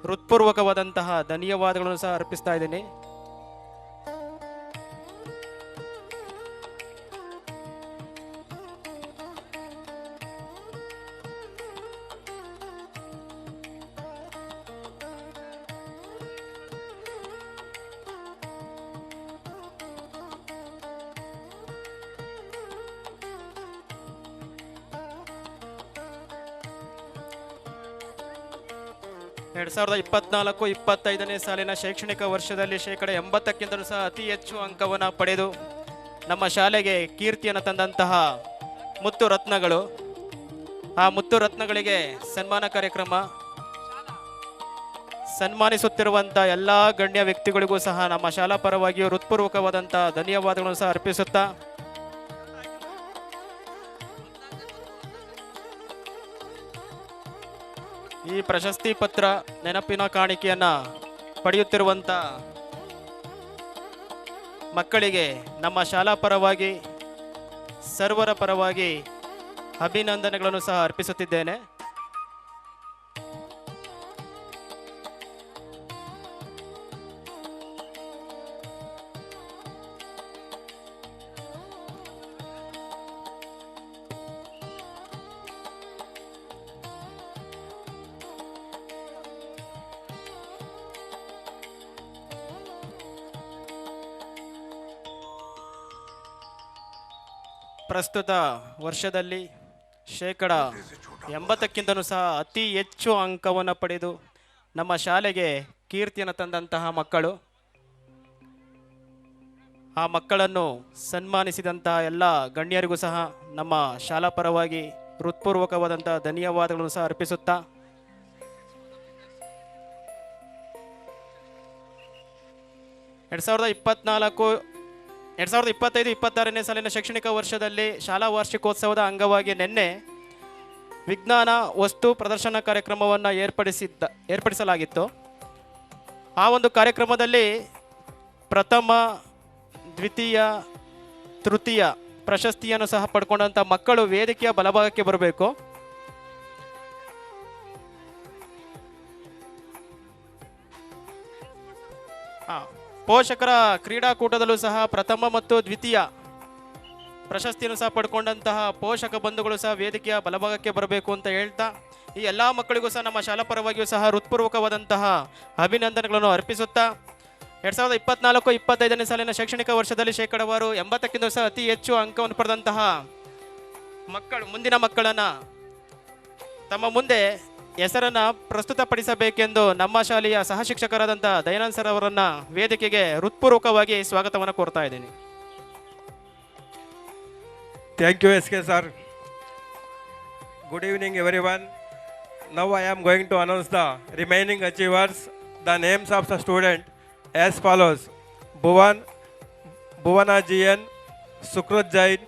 ಹೃತ್ಪೂರ್ವಕವಾದಂತಹ ಧನ್ಯವಾದಗಳನ್ನು ಸಹ ಅರ್ಪಿಸ್ತಾ ಇದ್ದೀನಿ. ಎರಡು ಸಾವಿರದ 24-25ನೇ ಸಾಲಿನ ಶೈಕ್ಷಣಿಕ ವರ್ಷದಲ್ಲಿ 80%ಕ್ಕಿಂತಲೂ ಸಹ ಅತಿ ಹೆಚ್ಚು ಅಂಕವನ್ನು ಪಡೆದು ನಮ್ಮ ಶಾಲೆಗೆ ಕೀರ್ತಿಯನ್ನು ತಂದಂತಹ ಮುತ್ತು ರತ್ನಗಳು. ಆ ಮುತ್ತು ರತ್ನಗಳಿಗೆ ಸನ್ಮಾನ ಕಾರ್ಯಕ್ರಮ. ಸನ್ಮಾನಿಸುತ್ತಿರುವಂಥ ಎಲ್ಲ ಗಣ್ಯ ವ್ಯಕ್ತಿಗಳಿಗೂ ಸಹ ನಮ್ಮ ಶಾಲಾ ಪರವಾಗಿಯೂ ಹೃತ್ಪೂರ್ವಕವಾದಂಥ ಧನ್ಯವಾದಗಳನ್ನು ಸಹ ಅರ್ಪಿಸುತ್ತಾ ಈ ಪ್ರಶಸ್ತಿ ಪತ್ರ ನೆನಪಿನ ಕಾಣಿಕೆಯನ್ನು ಪಡೆಯುತ್ತಿರುವಂಥ ಮಕ್ಕಳಿಗೆ ನಮ್ಮ ಶಾಲಾ ಪರವಾಗಿ ಸರ್ವರ ಪರವಾಗಿ ಅಭಿನಂದನೆಗಳನ್ನು ಸಹ ಅರ್ಪಿಸುತ್ತಿದ್ದೇನೆ. ಪ್ರಸ್ತುತ ವರ್ಷದಲ್ಲಿ 80%ಕ್ಕಿಂತಲೂ ಸಹ ಅತಿ ಹೆಚ್ಚು ಅಂಕವನ್ನು ಪಡೆದು ನಮ್ಮ ಶಾಲೆಗೆ ಕೀರ್ತಿಯನ್ನು ತಂದಂತಹ ಮಕ್ಕಳು. ಆ ಮಕ್ಕಳನ್ನು ಸನ್ಮಾನಿಸಿದಂತಹ ಎಲ್ಲ ಗಣ್ಯರಿಗೂ ಸಹ ನಮ್ಮ ಶಾಲಾ ಪರವಾಗಿ ಹೃತ್ಪೂರ್ವಕವಾದಂಥ ಧನ್ಯವಾದಗಳನ್ನು ಸಹ ಅರ್ಪಿಸುತ್ತಾ ಎರಡು ಸಾವಿರದ 25-26ನೇ ಸಾಲಿನ ಶೈಕ್ಷಣಿಕ ವರ್ಷದಲ್ಲಿ ಶಾಲಾ ವಾರ್ಷಿಕೋತ್ಸವದ ಅಂಗವಾಗಿ ನಿನ್ನೆ ವಿಜ್ಞಾನ ವಸ್ತು ಪ್ರದರ್ಶನ ಕಾರ್ಯಕ್ರಮವನ್ನು ಏರ್ಪಡಿಸಲಾಗಿತ್ತು. ಆ ಒಂದು ಕಾರ್ಯಕ್ರಮದಲ್ಲಿ ಪ್ರಥಮ, ದ್ವಿತೀಯ, ತೃತೀಯ ಪ್ರಶಸ್ತಿಯನ್ನು ಸಹ ಪಡ್ಕೊಂಡಂಥ ಮಕ್ಕಳು ವೇದಿಕೆಯ ಬಲಭಾಗಕ್ಕೆ ಬರಬೇಕು. ಪೋಷಕರ ಕ್ರೀಡಾಕೂಟದಲ್ಲೂ ಸಹ ಪ್ರಥಮ ಮತ್ತು ದ್ವಿತೀಯ ಪ್ರಶಸ್ತಿಯನ್ನು ಸಹ ಪಡ್ಕೊಂಡಂತಹ ಪೋಷಕ ಬಂಧುಗಳು ಸಹ ವೇದಿಕೆಯ ಬಲಭಾಗಕ್ಕೆ ಬರಬೇಕು ಅಂತ ಹೇಳ್ತಾ ಈ ಎಲ್ಲ ಮಕ್ಕಳಿಗೂ ಸಹ ನಮ್ಮ ಶಾಲಾ ಪರವಾಗಿಯೂ ಸಹ ಹೃತ್ಪೂರ್ವಕವಾದಂತಹ ಅಭಿನಂದನೆಗಳನ್ನು ಅರ್ಪಿಸುತ್ತಾ 2024-25ನೇ ಸಾಲಿನ ಶೈಕ್ಷಣಿಕ ವರ್ಷದಲ್ಲಿ 80%ಕ್ಕಿಂತ ಸಹ ಅತಿ ಹೆಚ್ಚು ಅಂಕವನ್ನು ಪಡೆದಂತಹ ಮುಂದಿನ ಮಕ್ಕಳನ್ನು ತಮ್ಮ ಮುಂದೆ ಹೆಸರನ್ನು ಪ್ರಸ್ತುತಪಡಿಸಬೇಕೆಂದು ನಮ್ಮ ಶಾಲೆಯ ಸಹ ಶಿಕ್ಷಕರಾದಂಥ ದಯಾನಂದ್ ಸರ್ ಅವರನ್ನು ವೇದಿಕೆಗೆ ಹೃತ್ಪೂರ್ವಕವಾಗಿ ಸ್ವಾಗತವನ್ನು ಕೋರ್ತಾ ಇದ್ದೀನಿ. Thank you, SK sir. Good evening, everyone. Now I am going to announce the remaining achievers. The names of the student as follows: Bhuvana GN, Sukrut Jain,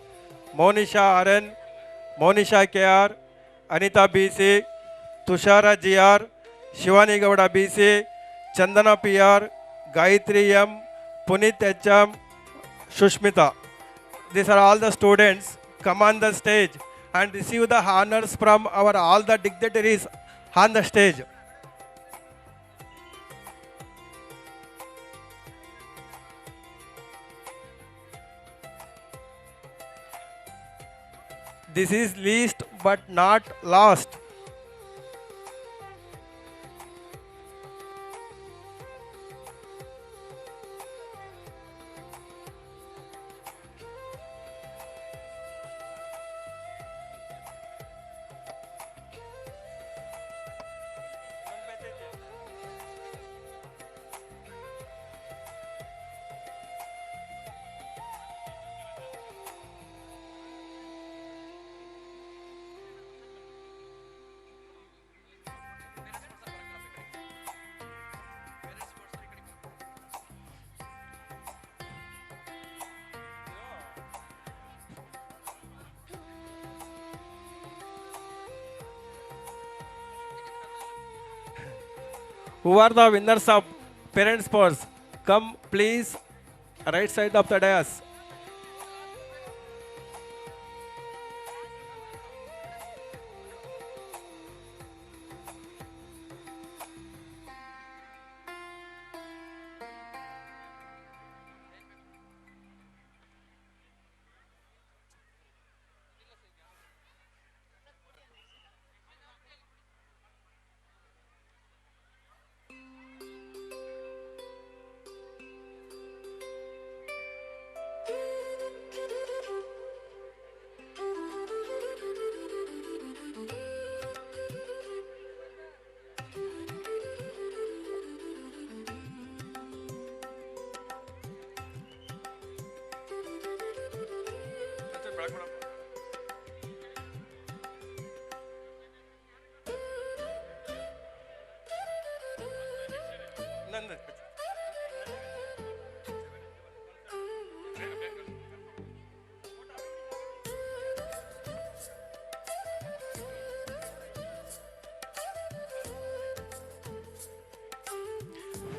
Monisha RN, Monisha KR, Anita BC, Tushara GR, Shivani Gowda BC, Chandana PR, Gayatri M, Punit HM, Shushmita. These are all the students. Come on the stage and receive the honors from all the dignitaries on the stage. This is least but not last. Who are the winners of parents' purse? Come, please, right side of the dais.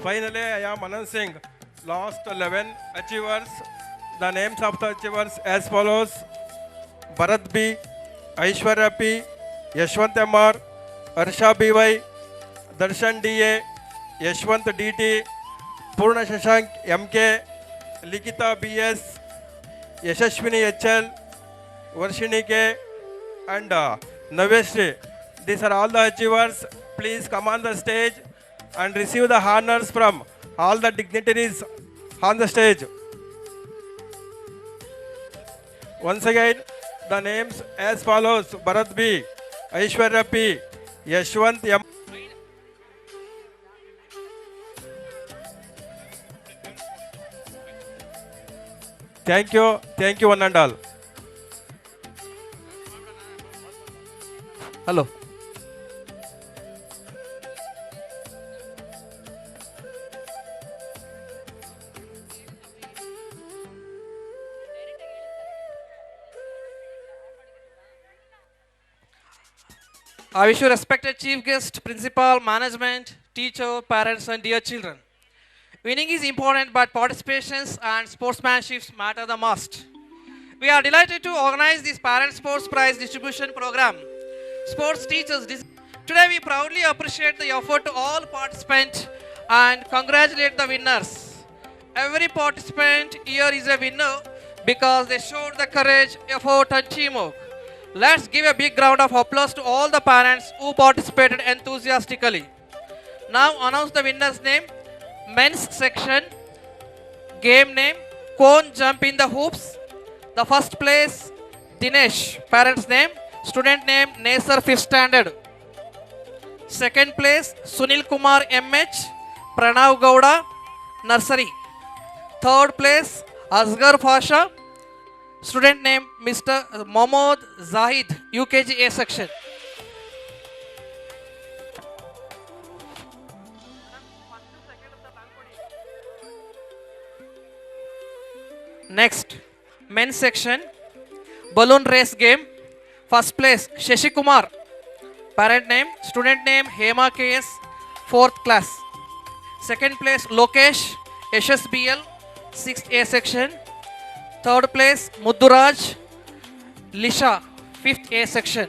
Finally, I am announcing last 11 achievers. The names of the achievers as follows: Bharat B, Aishwarya P, Yashwant MR, Arsha BY, Darshan DA, Yashwant DT, Purna Shashank MK, Likita BS, Yashashwini HL, Varshini K, and Naveshri. These are all the achievers. Please come on the stage and receive the honors from all the dignitaries on the stage. Once again, the names as follows: Bharat B, Aishwarya P, Yashwant M. Thank you one and all. Hello. I wish you respected chief guest, principal, management, teacher, parents, and dear children. Winning is important, but participations and sportsmanship matter the most. We are delighted to organize this Parent Sports Prize Distribution Program. Sports teachers, today we proudly appreciate the effort to all participants and congratulate the winners. Every participant here is a winner because they showed the courage, effort, and teamwork. Let's give a big round of applause to all the parents who participated enthusiastically. Now announce the winner's name. Men's section, game name, cone jump in the hoops. The first place, Dinesh. Parents name, student name, Nesar 5th standard. Second place, Sunil Kumar MH, Pranav Gowda, nursery. Third place, Asghar Fasha, student name Mr. Mohammad Zahid, UKG A section. Next, men's section, balloon race game. First place, Shashi Kumar. Parent name, student name Hema KS, 4th class. Second place, Lokesh, HSBL, 6th A section. Third place, Mudduraj, Lisha, 5th A section.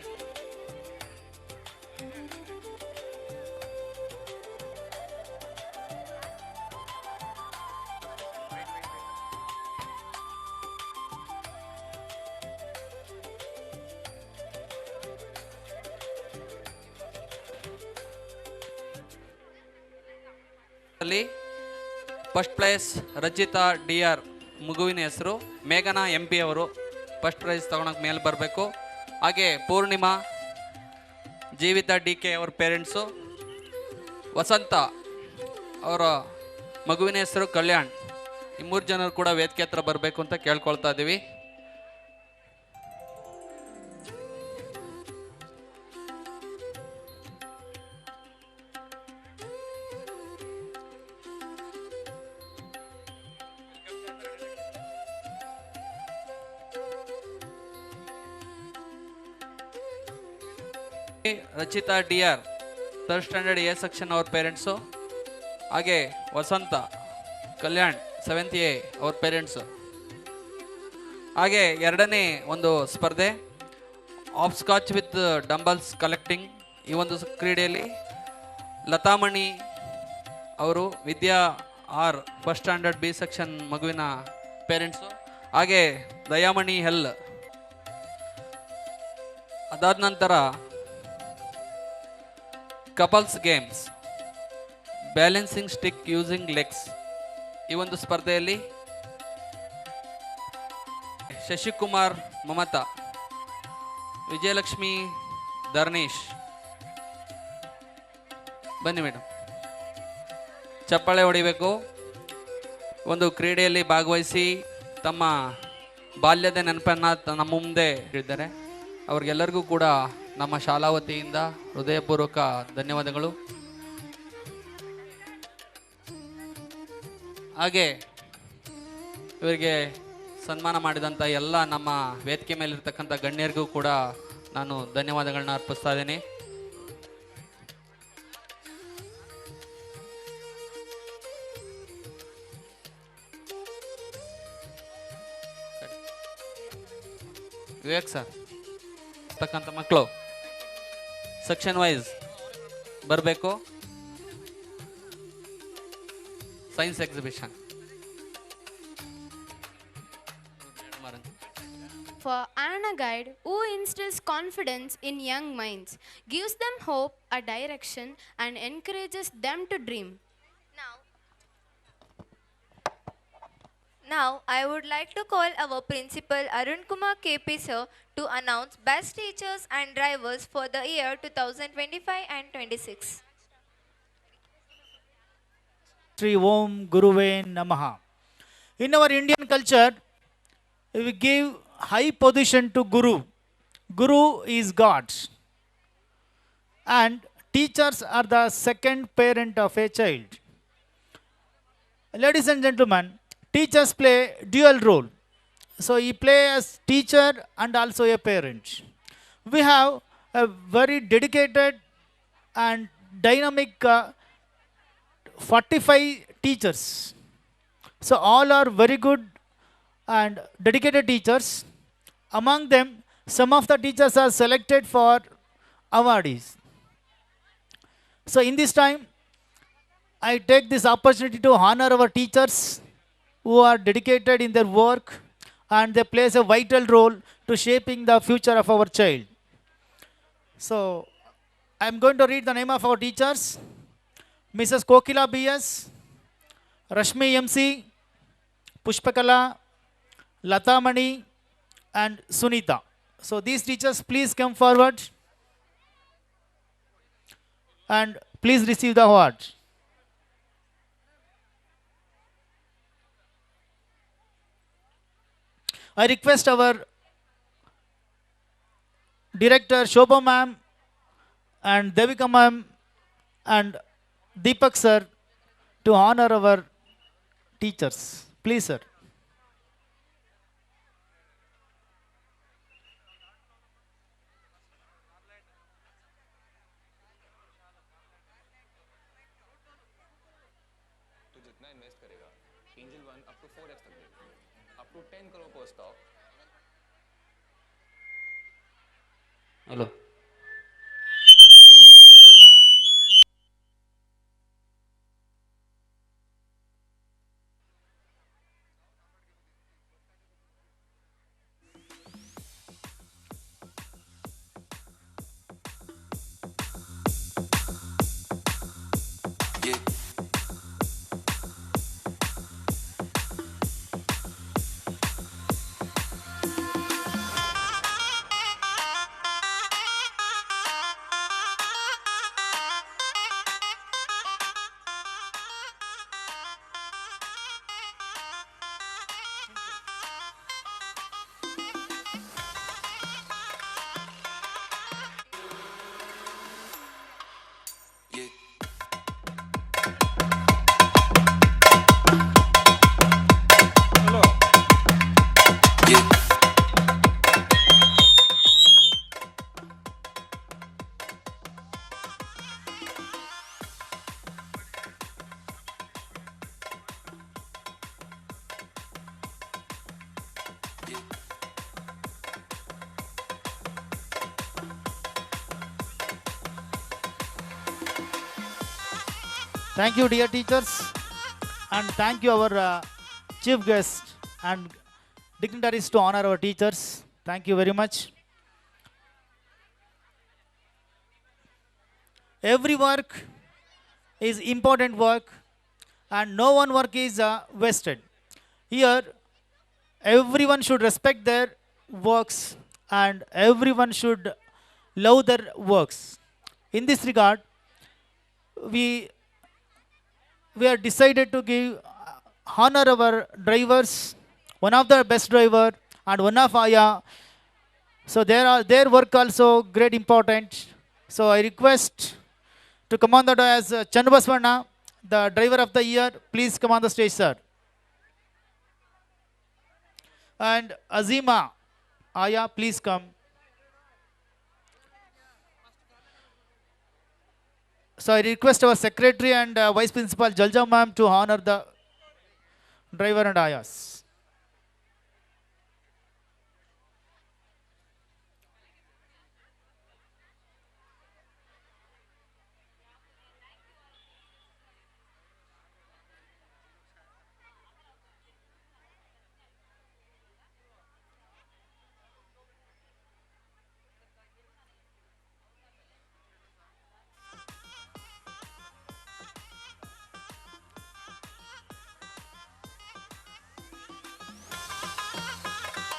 First place Rajitha D R, ಮಗುವಿನ ಹೆಸರು. ಮೇಘನಾ M P ಅವರು first prize ತಗೊಳಕ್ಕೆ ಮೇಲೆ ಬರಬೇಕು. ಹಾಗೆ Poornima, Jeevitha D K ಅವ್ರ parents, Vasanth ಅವರ ಮಗುವಿನ ಹೆಸರು ಕಲ್ಯಾಣ್. ಈ 3 ಜನರು ಕೂಡ ವೇದಿಕೆ ಹತ್ರ ಬರಬೇಕು ಅಂತ ಕೇಳ್ಕೊಳ್ತಾ ಇದ್ದೀವಿ. Rachitha D R, 3rd standard A section ಅವ್ರ ಪೇರೆಂಟ್ಸು. ಹಾಗೆ ವಸಂತ ಕಲ್ಯಾಣ್ 7th A ಅವ್ರ ಪೇರೆಂಟ್ಸು. ಹಾಗೆ ಎರಡನೇ ಒಂದು ಸ್ಪರ್ಧೆ of scotch with dumbbells collecting. ಈ ಒಂದು ಕ್ರೀಡೆಯಲ್ಲಿ ಲತಾಮಣಿ ಅವರು Vidya R first standard B section ಮಗುವಿನ ಪೇರೆಂಟ್ಸು. ಹಾಗೆ ದಯಾಮಣಿ ಹೆಲ್. ಅದಾದ ನಂತರ couples games balancing stick using legs. ಈ ಒಂದು ಸ್ಪರ್ಧೆಯಲ್ಲಿ ಶಶಿಕುಮಾರ್ ಮಮತಾ, ವಿಜಯಲಕ್ಷ್ಮಿ ಧರ್ನೀಶ್. ಬನ್ನಿ ಮೇಡಮ್, ಚಪ್ಪಾಳೆ ಹೊಡಿಬೇಕು. ಒಂದು ಕ್ರೀಡೆಯಲ್ಲಿ ಭಾಗವಹಿಸಿ ತಮ್ಮ ಬಾಲ್ಯದ ನೆನಪನ್ನು ನಮ್ಮ ಮುಂದೆ ಇಟ್ಟಿದ್ದಾರೆ. ಅವ್ರಿಗೆಲ್ಲರಿಗೂ ಕೂಡ ನಮ್ಮ ಶಾಲಾ ವತಿಯಿಂದ ಹೃದಯಪೂರ್ವಕ ಧನ್ಯವಾದಗಳು. ಹಾಗೆ ಇವರಿಗೆ ಸನ್ಮಾನ ಮಾಡಿದಂಥ ಎಲ್ಲ ನಮ್ಮ ವೇದಿಕೆ ಮೇಲಿರ್ತಕ್ಕಂಥ ಗಣ್ಯರಿಗೂ ಕೂಡ ನಾನು ಧನ್ಯವಾದಗಳನ್ನ ಅರ್ಪಿಸ್ತಾ ಇದ್ದೀನಿ. ವಿವೇಕ್ ಸರ್ ತಕ್ಕಂಥ ಮಕ್ಕಳು ಸೆಕ್ಷನ್ ವೈಸ್ ಬರಬೇಕು. Science exhibition. For Anna Guide, who instills confidence in young minds, gives them hope, a direction, and encourages them to dream. Now, I would like to call our principal Arun Kumar KP sir to announce best teachers and drivers for the year 2025 and 26. Sri Om Guruve Namaha. In our Indian culture, we give high position to Guru. Guru is God. And teachers are the second parent of a child. Ladies and gentlemen, teachers play dual role. So he play as teacher and also a parent. We have a very dedicated and dynamic 45 teachers. So all are very good and dedicated teachers. Among them, some of the teachers are selected for awardees. So in this time, I take this opportunity to honor our teachers who are dedicated in their work and they plays a vital role to shaping the future of our child. So I am going to read the name of our teachers. Mrs. Kokila B.S., Rashmi M.C., Pushpakala, Latamani, and Sunita. So these teachers, please come forward and please receive the award. I request our director Shobha ma'am and Devika ma'am and Deepak sir to honor our teachers. Please sir. Angel 1 up to 4x तक देगा, up to 10 crore per stock. Hello, Thank you, dear teachers, and thank you, our chief guest and dignitaries to honor our teachers. Thank you very much. Every work is important work, and no one work is wasted. Here, everyone should respect their works, and everyone should love their works. In this regard, we we are decided to give honor our drivers, one of the best driver and one of Aya. So their work also great important. So I request to come on the as Channabaswana, the driver of the year. Please come on the stage, sir. And Azima, Aya, please come. So I request our secretary and vice principal Jalja ma'am to honor the driver and Ayas.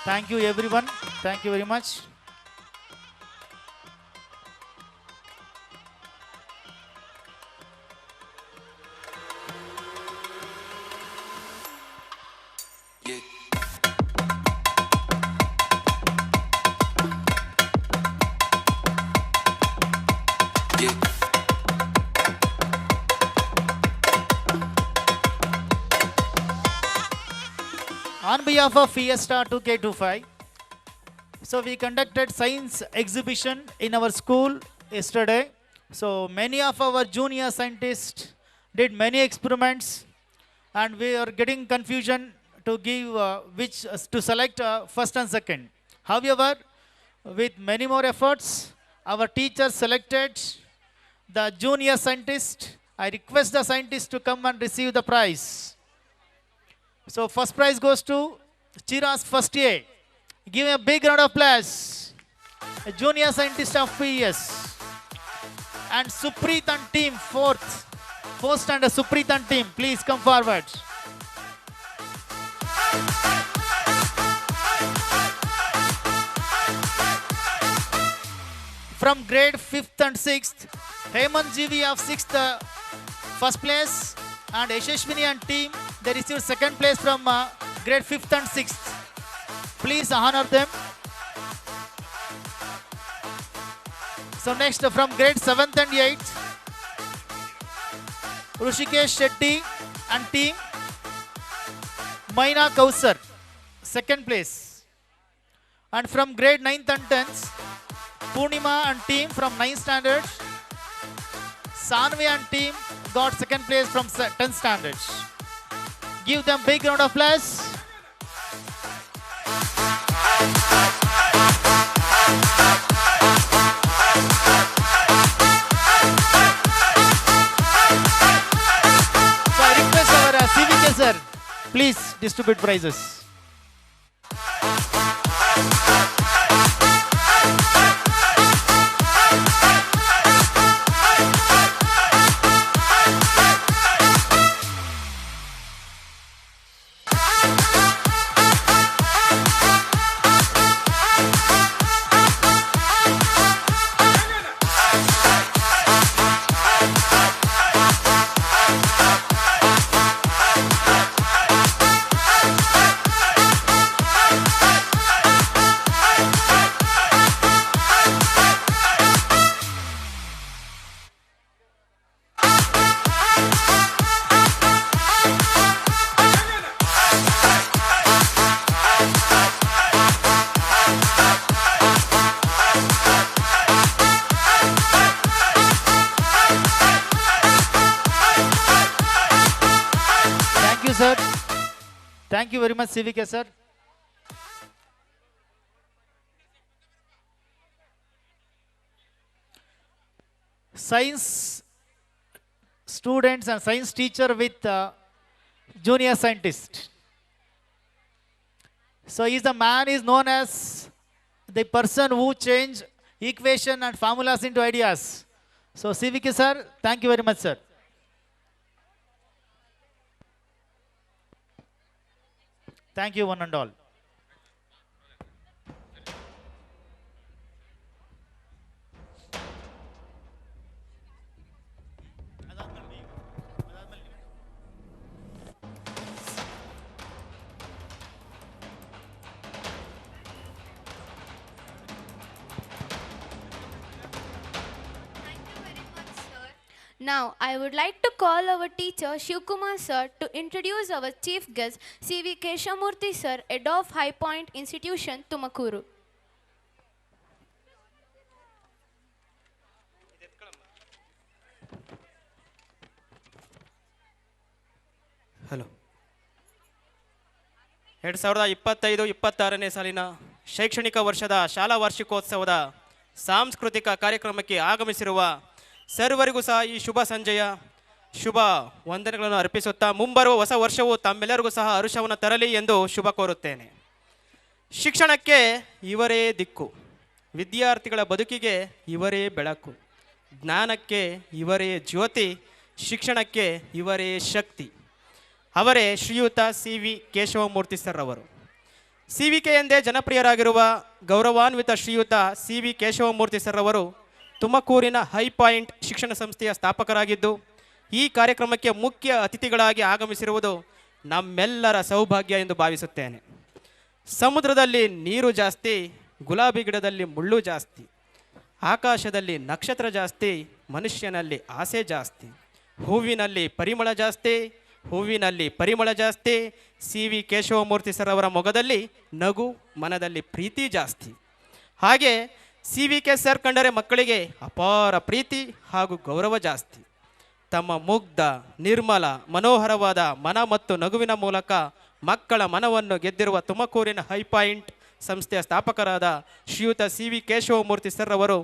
Thank you, everyone. Thank you very much. On behalf of Fiesta 2K25, so we conducted science exhibition in our school yesterday. So many of our junior scientists did many experiments, and we are getting confusion to give which to select first and second. However, with many more efforts, our teachers selected the junior scientist. I request the scientists to come and receive the prize. So first prize goes to Chiras first A. Give a big round of applause. A junior scientist of PES. And Supreet and team fourth. First and a Supreet and team, please come forward. From grade 5th and 6th, Hemant GV of 6th, first place, and Yashashwini and team, they received second place from grade 5th and 6th. Please honor them. So next from grade 7th and 8th, Rushikesh Shetty and team, Maina Kausar, second place. And from grade 9th and 10th, Purnima and team from 9th standard, Sanvi and team got second place from 10th standard. Give them big round of applause. So I request our CVK sir, please distribute prizes. Sir, thank you very much, CVK sir. students and science teacher with junior scientist. So he is the man is known as the person who change equation and formulas into ideas. So CVK sir, thank you very much sir. Thank you one and all. Now, I would like to call our teacher Shivkumar sir to introduce our chief guest C.V. Keshamurthy sir, head of High Point Institution, Tumakuru. Hello 2025-26ನೇ ಸಾಲಿನ ಶೈಕ್ಷಣಿಕ ವರ್ಷದ ಶಾಲಾ ವಾರ್ಷಿಕೋತ್ಸವದ ಸಾಂಸ್ಕೃತಿಕ ಕಾರ್ಯಕ್ರಮಕ್ಕೆ ಆಗಮಿಸಿರುವ ಸರ್ವರಿಗೂ ಸಹ ಈ ಶುಭ ಸಂಜೆಯ ಶುಭ ವಂದನೆಗಳನ್ನು ಅರ್ಪಿಸುತ್ತಾ ಮುಂಬರುವ ಹೊಸ ವರ್ಷವು ತಮ್ಮೆಲ್ಲರಿಗೂ ಸಹ ಹರುಷವನ್ನು ತರಲಿ ಎಂದು ಶುಭ ಕೋರುತ್ತೇನೆ. ಶಿಕ್ಷಣಕ್ಕೆ ಇವರೇ ದಿಕ್ಕು, ವಿದ್ಯಾರ್ಥಿಗಳ ಬದುಕಿಗೆ ಇವರೇ ಬೆಳಕು, ಜ್ಞಾನಕ್ಕೆ ಇವರೇ ಜ್ಯೋತಿ, ಶಿಕ್ಷಣಕ್ಕೆ ಇವರೇ ಶಕ್ತಿ. ಅವರೇ ಶ್ರೀಯುತ ಸಿ.ವಿ. ಕೇಶವಮೂರ್ತಿ ಸರ್ ಅವರು. ಸಿ.ವಿ.ಕೆ ಎಂದೇ ಜನಪ್ರಿಯರಾಗಿರುವ ಗೌರವಾನ್ವಿತ ಶ್ರೀಯುತ ಸಿ.ವಿ. ಕೇಶವಮೂರ್ತಿ ಸರ್ ಅವರು ತುಮಕೂರಿನ ಹೈ ಪಾಯಿಂಟ್ ಶಿಕ್ಷಣ ಸಂಸ್ಥೆಯ ಸ್ಥಾಪಕರಾಗಿದ್ದು, ಈ ಕಾರ್ಯಕ್ರಮಕ್ಕೆ ಮುಖ್ಯ ಅತಿಥಿಗಳಾಗಿ ಆಗಮಿಸಿರುವುದು ನಮ್ಮೆಲ್ಲರ ಸೌಭಾಗ್ಯ ಎಂದು ಭಾವಿಸುತ್ತೇನೆ. ಸಮುದ್ರದಲ್ಲಿ ನೀರು ಜಾಸ್ತಿ, ಗುಲಾಬಿ ಗಿಡದಲ್ಲಿ ಮುಳ್ಳು ಜಾಸ್ತಿ, ಆಕಾಶದಲ್ಲಿ ನಕ್ಷತ್ರ ಜಾಸ್ತಿ, ಮನುಷ್ಯನಲ್ಲಿ ಆಸೆ ಜಾಸ್ತಿ, ಹೂವಿನಲ್ಲಿ ಪರಿಮಳ ಜಾಸ್ತಿ, ಹೂವಿನಲ್ಲಿ ಪರಿಮಳ ಜಾಸ್ತಿ. ಸಿ.ವಿ. ಕೇಶವಮೂರ್ತಿ ಸರ್ ಅವರ ಮೊಗದಲ್ಲಿ ನಗು, ಮನದಲ್ಲಿ ಪ್ರೀತಿ ಜಾಸ್ತಿ. ಹಾಗೆ ಸಿ.ವಿ.ಕೆ ಸರ್ ಕಂಡರೆ ಮಕ್ಕಳಿಗೆ ಅಪಾರ ಪ್ರೀತಿ ಹಾಗೂ ಗೌರವ ಜಾಸ್ತಿ. ತಮ್ಮ ಮುಗ್ಧ, ನಿರ್ಮಲ, ಮನೋಹರವಾದ ಮನ ಮತ್ತು ನಗುವಿನ ಮೂಲಕ ಮಕ್ಕಳ ಮನವನ್ನು ಗೆದ್ದಿರುವ ತುಮಕೂರಿನ ಹೈ ಪಾಯಿಂಟ್ ಸಂಸ್ಥೆಯ ಸ್ಥಾಪಕರಾದ ಶ್ರೀಯುತ ಸಿ.ವಿ. ಕೇಶವಮೂರ್ತಿ ಸರ್ ಅವರು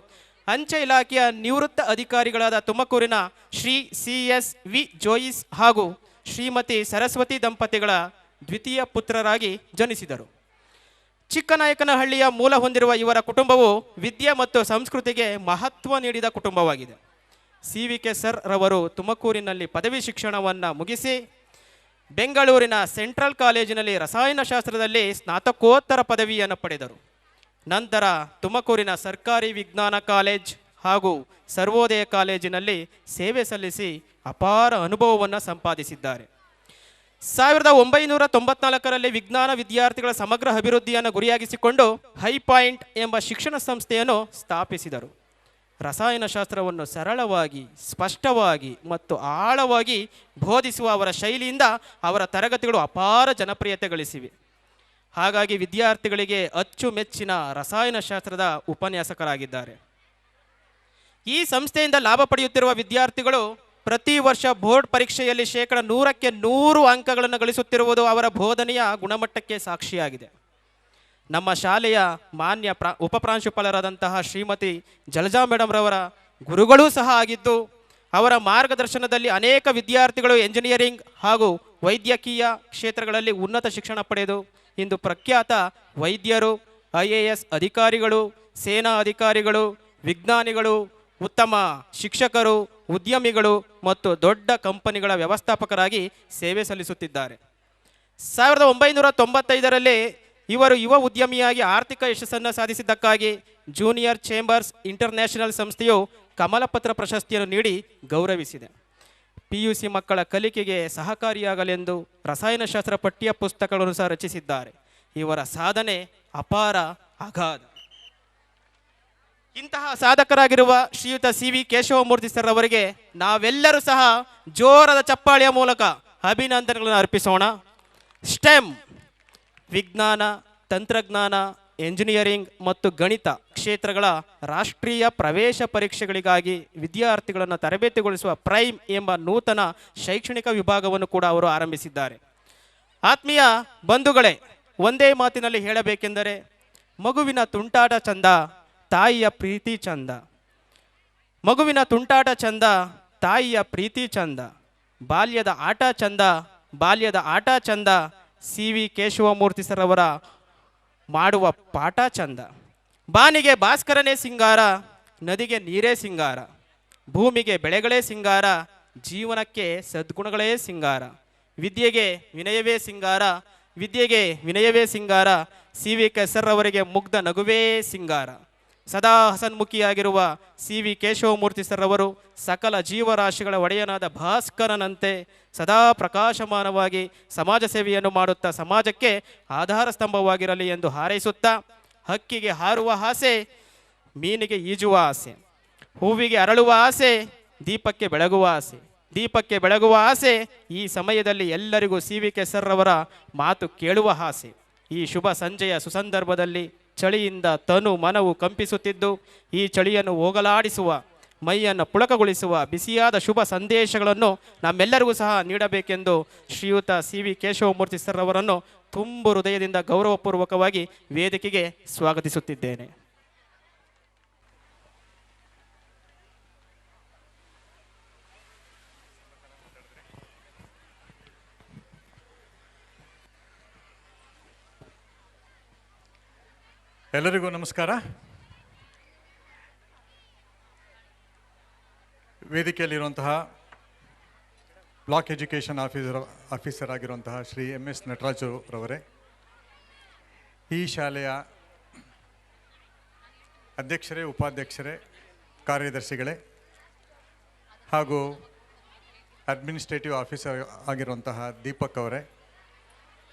ಅಂಚೆ ಇಲಾಖೆಯ ನಿವೃತ್ತ ಅಧಿಕಾರಿಗಳಾದ ತುಮಕೂರಿನ ಶ್ರೀ ಸಿ.ಎಸ್.ವಿ. ಜೋಯಿಸ್ ಹಾಗೂ ಶ್ರೀಮತಿ ಸರಸ್ವತಿ ದಂಪತಿಗಳ ದ್ವಿತೀಯ ಪುತ್ರರಾಗಿ ಜನಿಸಿದರು. ಚಿಕ್ಕನಾಯಕನಹಳ್ಳಿಯ ಮೂಲ ಹೊಂದಿರುವ ಇವರ ಕುಟುಂಬವು ವಿದ್ಯೆ ಮತ್ತು ಸಂಸ್ಕೃತಿಗೆ ಮಹತ್ವ ನೀಡಿದ ಕುಟುಂಬವಾಗಿದೆ. ಸಿ.ವಿ.ಕೆ ಸರ್ ರವರು ತುಮಕೂರಿನಲ್ಲಿ ಪದವಿ ಶಿಕ್ಷಣವನ್ನು ಮುಗಿಸಿ ಬೆಂಗಳೂರಿನ ಸೆಂಟ್ರಲ್ ಕಾಲೇಜಿನಲ್ಲಿ ರಸಾಯನಶಾಸ್ತ್ರದಲ್ಲಿ ಸ್ನಾತಕೋತ್ತರ ಪದವಿಯನ್ನು ಪಡೆದರು. ನಂತರ ತುಮಕೂರಿನ ಸರ್ಕಾರಿ ವಿಜ್ಞಾನ ಕಾಲೇಜ್ ಹಾಗೂ ಸರ್ವೋದಯ ಕಾಲೇಜಿನಲ್ಲಿ ಸೇವೆ ಸಲ್ಲಿಸಿ ಅಪಾರ ಅನುಭವವನ್ನು ಸಂಪಾದಿಸಿದ್ದಾರೆ. 1994ರಲ್ಲಿ ವಿಜ್ಞಾನ ವಿದ್ಯಾರ್ಥಿಗಳ ಸಮಗ್ರ ಅಭಿವೃದ್ಧಿಯನ್ನು ಗುರಿಯಾಗಿಸಿಕೊಂಡು ಹೈ ಪಾಯಿಂಟ್ ಎಂಬ ಶಿಕ್ಷಣ ಸಂಸ್ಥೆಯನ್ನು ಸ್ಥಾಪಿಸಿದರು. ರಸಾಯನಶಾಸ್ತ್ರವನ್ನು ಸರಳವಾಗಿ, ಸ್ಪಷ್ಟವಾಗಿ ಮತ್ತು ಆಳವಾಗಿ ಬೋಧಿಸುವ ಅವರ ಶೈಲಿಯಿಂದ ಅವರ ತರಗತಿಗಳು ಅಪಾರ ಜನಪ್ರಿಯತೆ ಗಳಿಸಿವೆ. ಹಾಗಾಗಿ ವಿದ್ಯಾರ್ಥಿಗಳಿಗೆ ಅಚ್ಚುಮೆಚ್ಚಿನ ರಸಾಯನಶಾಸ್ತ್ರದ ಉಪನ್ಯಾಸಕರಾಗಿದ್ದಾರೆ. ಈ ಸಂಸ್ಥೆಯಿಂದ ಲಾಭ ಪಡೆಯುತ್ತಿರುವ ವಿದ್ಯಾರ್ಥಿಗಳು ಪ್ರತಿ ವರ್ಷ ಬೋರ್ಡ್ ಪರೀಕ್ಷೆಯಲ್ಲಿ 100ಕ್ಕೆ 100 ಅಂಕಗಳನ್ನು ಗಳಿಸುತ್ತಿರುವುದು ಅವರ ಬೋಧನೆಯ ಗುಣಮಟ್ಟಕ್ಕೆ ಸಾಕ್ಷಿಯಾಗಿದೆ. ನಮ್ಮ ಶಾಲೆಯ ಮಾನ್ಯ ಉಪಪ್ರಾಂಶುಪಾಲರಾದಂತಹ ಶ್ರೀಮತಿ ಜಲಜಾ ಮೇಡಮ್ ರವರ ಗುರುಗಳೂ ಸಹ ಆಗಿದ್ದು, ಅವರ ಮಾರ್ಗದರ್ಶನದಲ್ಲಿ ಅನೇಕ ವಿದ್ಯಾರ್ಥಿಗಳು ಎಂಜಿನಿಯರಿಂಗ್ ಹಾಗೂ ವೈದ್ಯಕೀಯ ಕ್ಷೇತ್ರಗಳಲ್ಲಿ ಉನ್ನತ ಶಿಕ್ಷಣ ಪಡೆದು ಇಂದು ಪ್ರಖ್ಯಾತ ವೈದ್ಯರು, IAS ಅಧಿಕಾರಿಗಳು, ಸೇನಾ ಅಧಿಕಾರಿಗಳು, ವಿಜ್ಞಾನಿಗಳು, ಉತ್ತಮ ಶಿಕ್ಷಕರು, ಉದ್ಯಮಿಗಳು ಮತ್ತು ದೊಡ್ಡ ಕಂಪನಿಗಳ ವ್ಯವಸ್ಥಾಪಕರಾಗಿ ಸೇವೆ ಸಲ್ಲಿಸುತ್ತಿದ್ದಾರೆ. 1995ರಲ್ಲಿ ಇವರು ಯುವ ಉದ್ಯಮಿಯಾಗಿ ಆರ್ಥಿಕ ಯಶಸ್ಸನ್ನು ಸಾಧಿಸಿದ್ದಕ್ಕಾಗಿ ಜೂನಿಯರ್ ಚೇಂಬರ್ಸ್ ಇಂಟರ್ನ್ಯಾಷನಲ್ ಸಂಸ್ಥೆಯು ಕಮಲಪತ್ರ ಪ್ರಶಸ್ತಿಯನ್ನು ನೀಡಿ ಗೌರವಿಸಿದೆ. PUC ಮಕ್ಕಳ ಕಲಿಕೆಗೆ ಸಹಕಾರಿಯಾಗಲೆಂದು ರಸಾಯನಶಾಸ್ತ್ರ ಪಠ್ಯ ಪುಸ್ತಕಗಳನ್ನು ಸಹ ರಚಿಸಿದ್ದಾರೆ. ಇವರ ಸಾಧನೆ ಅಪಾರ, ಅಗಾಧ. ಇಂತಹ ಸಾಧಕರಾಗಿರುವ ಶ್ರೀಯುತ ಸಿ.ವಿ. ಕೇಶವಮೂರ್ತಿ ಸರ್ ಅವರಿಗೆ ನಾವೆಲ್ಲರೂ ಸಹ ಜೋರದ ಚಪ್ಪಾಳೆಯ ಮೂಲಕ ಅಭಿನಂದನೆಗಳನ್ನು ಅರ್ಪಿಸೋಣ. ಸ್ಟೆಮ್ ವಿಜ್ಞಾನ, ತಂತ್ರಜ್ಞಾನ, ಎಂಜಿನಿಯರಿಂಗ್ ಮತ್ತು ಗಣಿತ ಕ್ಷೇತ್ರಗಳ ರಾಷ್ಟ್ರೀಯ ಪ್ರವೇಶ ಪರೀಕ್ಷೆಗಳಿಗಾಗಿ ವಿದ್ಯಾರ್ಥಿಗಳನ್ನು ತರಬೇತಿಗೊಳಿಸುವ ಪ್ರೈಮ್ ಎಂಬ ನೂತನ ಶೈಕ್ಷಣಿಕ ವಿಭಾಗವನ್ನು ಕೂಡ ಅವರು ಆರಂಭಿಸಿದ್ದಾರೆ. ಆತ್ಮೀಯ ಬಂಧುಗಳೇ, ಒಂದೇ ಮಾತಿನಲ್ಲಿ ಹೇಳಬೇಕೆಂದರೆ ಮಗುವಿನ ತುಂಟಾಟ ಚಂದ, ತಾಯಿಯ ಪ್ರೀತಿ ಚಂದ. ಮಗುವಿನ ತುಂಟಾಟ ಚಂದ, ತಾಯಿಯ ಪ್ರೀತಿ ಚಂದ, ಬಾಲ್ಯದ ಆಟ ಚಂದ, ಬಾಲ್ಯದ ಆಟ ಚಂದ, ಸಿ ವಿ ಕೇಶವಮೂರ್ತಿ ಸರ್ ಅವರ ಮಾಡುವ ಪಾಠ ಚಂದ. ಬಾನಿಗೆ ಭಾಸ್ಕರನೇ ಸಿಂಗಾರ, ನದಿಗೆ ನೀರೇ ಸಿಂಗಾರ, ಭೂಮಿಗೆ ಬೆಳೆಗಳೇ ಸಿಂಗಾರ, ಜೀವನಕ್ಕೆ ಸದ್ಗುಣಗಳೇ ಸಿಂಗಾರ, ವಿದ್ಯೆಗೆ ವಿನಯವೇ ಸಿಂಗಾರ, ವಿದ್ಯೆಗೆ ವಿನಯವೇ ಸಿಂಗಾರ, ಸಿ ವಿ ಕೆ ಸರ್ ಅವರಿಗೆ ಮುಗ್ಧ ನಗುವೇ ಸಿಂಗಾರ. ಸದಾ ಹಸನ್ಮುಖಿಯಾಗಿರುವ ಸಿ ವಿ ಕೇಶವಮೂರ್ತಿ ಸರ್ ಅವರು ಸಕಲ ಜೀವರಾಶಿಗಳ ಒಡೆಯನಾದ ಭಾಸ್ಕರನಂತೆ ಸದಾ ಪ್ರಕಾಶಮಾನವಾಗಿ ಸಮಾಜ ಸೇವೆಯನ್ನು ಮಾಡುತ್ತಾ ಸಮಾಜಕ್ಕೆ ಆಧಾರ ಸ್ತಂಭವಾಗಿರಲಿ ಎಂದು ಹಾರೈಸುತ್ತಾ, ಹಕ್ಕಿಗೆ ಹಾರುವ ಆಸೆ, ಮೀನಿಗೆ ಈಜುವ ಆಸೆ, ಹೂವಿಗೆ ಅರಳುವ ಆಸೆ, ದೀಪಕ್ಕೆ ಬೆಳಗುವ ಆಸೆ, ದೀಪಕ್ಕೆ ಬೆಳಗುವ ಆಸೆ, ಈ ಸಮಯದಲ್ಲಿ ಎಲ್ಲರಿಗೂ ಸಿ ವಿ ಕೆ ಸರ್ ಅವರ ಮಾತು ಕೇಳುವ ಆಸೆ. ಈ ಶುಭ ಸಂಜೆಯ ಸುಸಂದರ್ಭದಲ್ಲಿ ಚಳಿಯಿಂದ ತನು ಮನವು ಕಂಪಿಸುತ್ತಿದ್ದು, ಈ ಚಳಿಯನ್ನು ಹೋಗಲಾಡಿಸುವ, ಮೈಯನ್ನು ಪುಳಕಗೊಳಿಸುವ ಬಿಸಿಯಾದ ಶುಭ ಸಂದೇಶಗಳನ್ನು ನಮ್ಮೆಲ್ಲರಿಗೂ ಸಹ ನೀಡಬೇಕೆಂದು ಶ್ರೀಯುತ ಸಿ ವಿ ಕೇಶವಮೂರ್ತಿ ಸರ್ ಅವರನ್ನು ತುಂಬು ಹೃದಯದಿಂದ ಗೌರವಪೂರ್ವಕವಾಗಿ ವೇದಿಕೆಗೆ ಸ್ವಾಗತಿಸುತ್ತಿದ್ದೇನೆ. ಎಲ್ಲರಿಗೂ ನಮಸ್ಕಾರ. ವೇದಿಕೆಯಲ್ಲಿರುವಂತಹ ಬ್ಲಾಕ್ ಎಜುಕೇಷನ್ ಆಫೀಸರ್ ಆಗಿರುವಂತಹ ಶ್ರೀ MS ನಟರಾಜು ರವರೇ, ಈ ಶಾಲೆಯ ಅಧ್ಯಕ್ಷರೇ, ಉಪಾಧ್ಯಕ್ಷರೇ, ಕಾರ್ಯದರ್ಶಿಗಳೇ ಹಾಗೂ ಅಡ್ಮಿನಿಸ್ಟ್ರೇಟಿವ್ ಆಫೀಸರ್ ಆಗಿರುವಂತಹ ದೀಪಕ್ ಅವರೇ,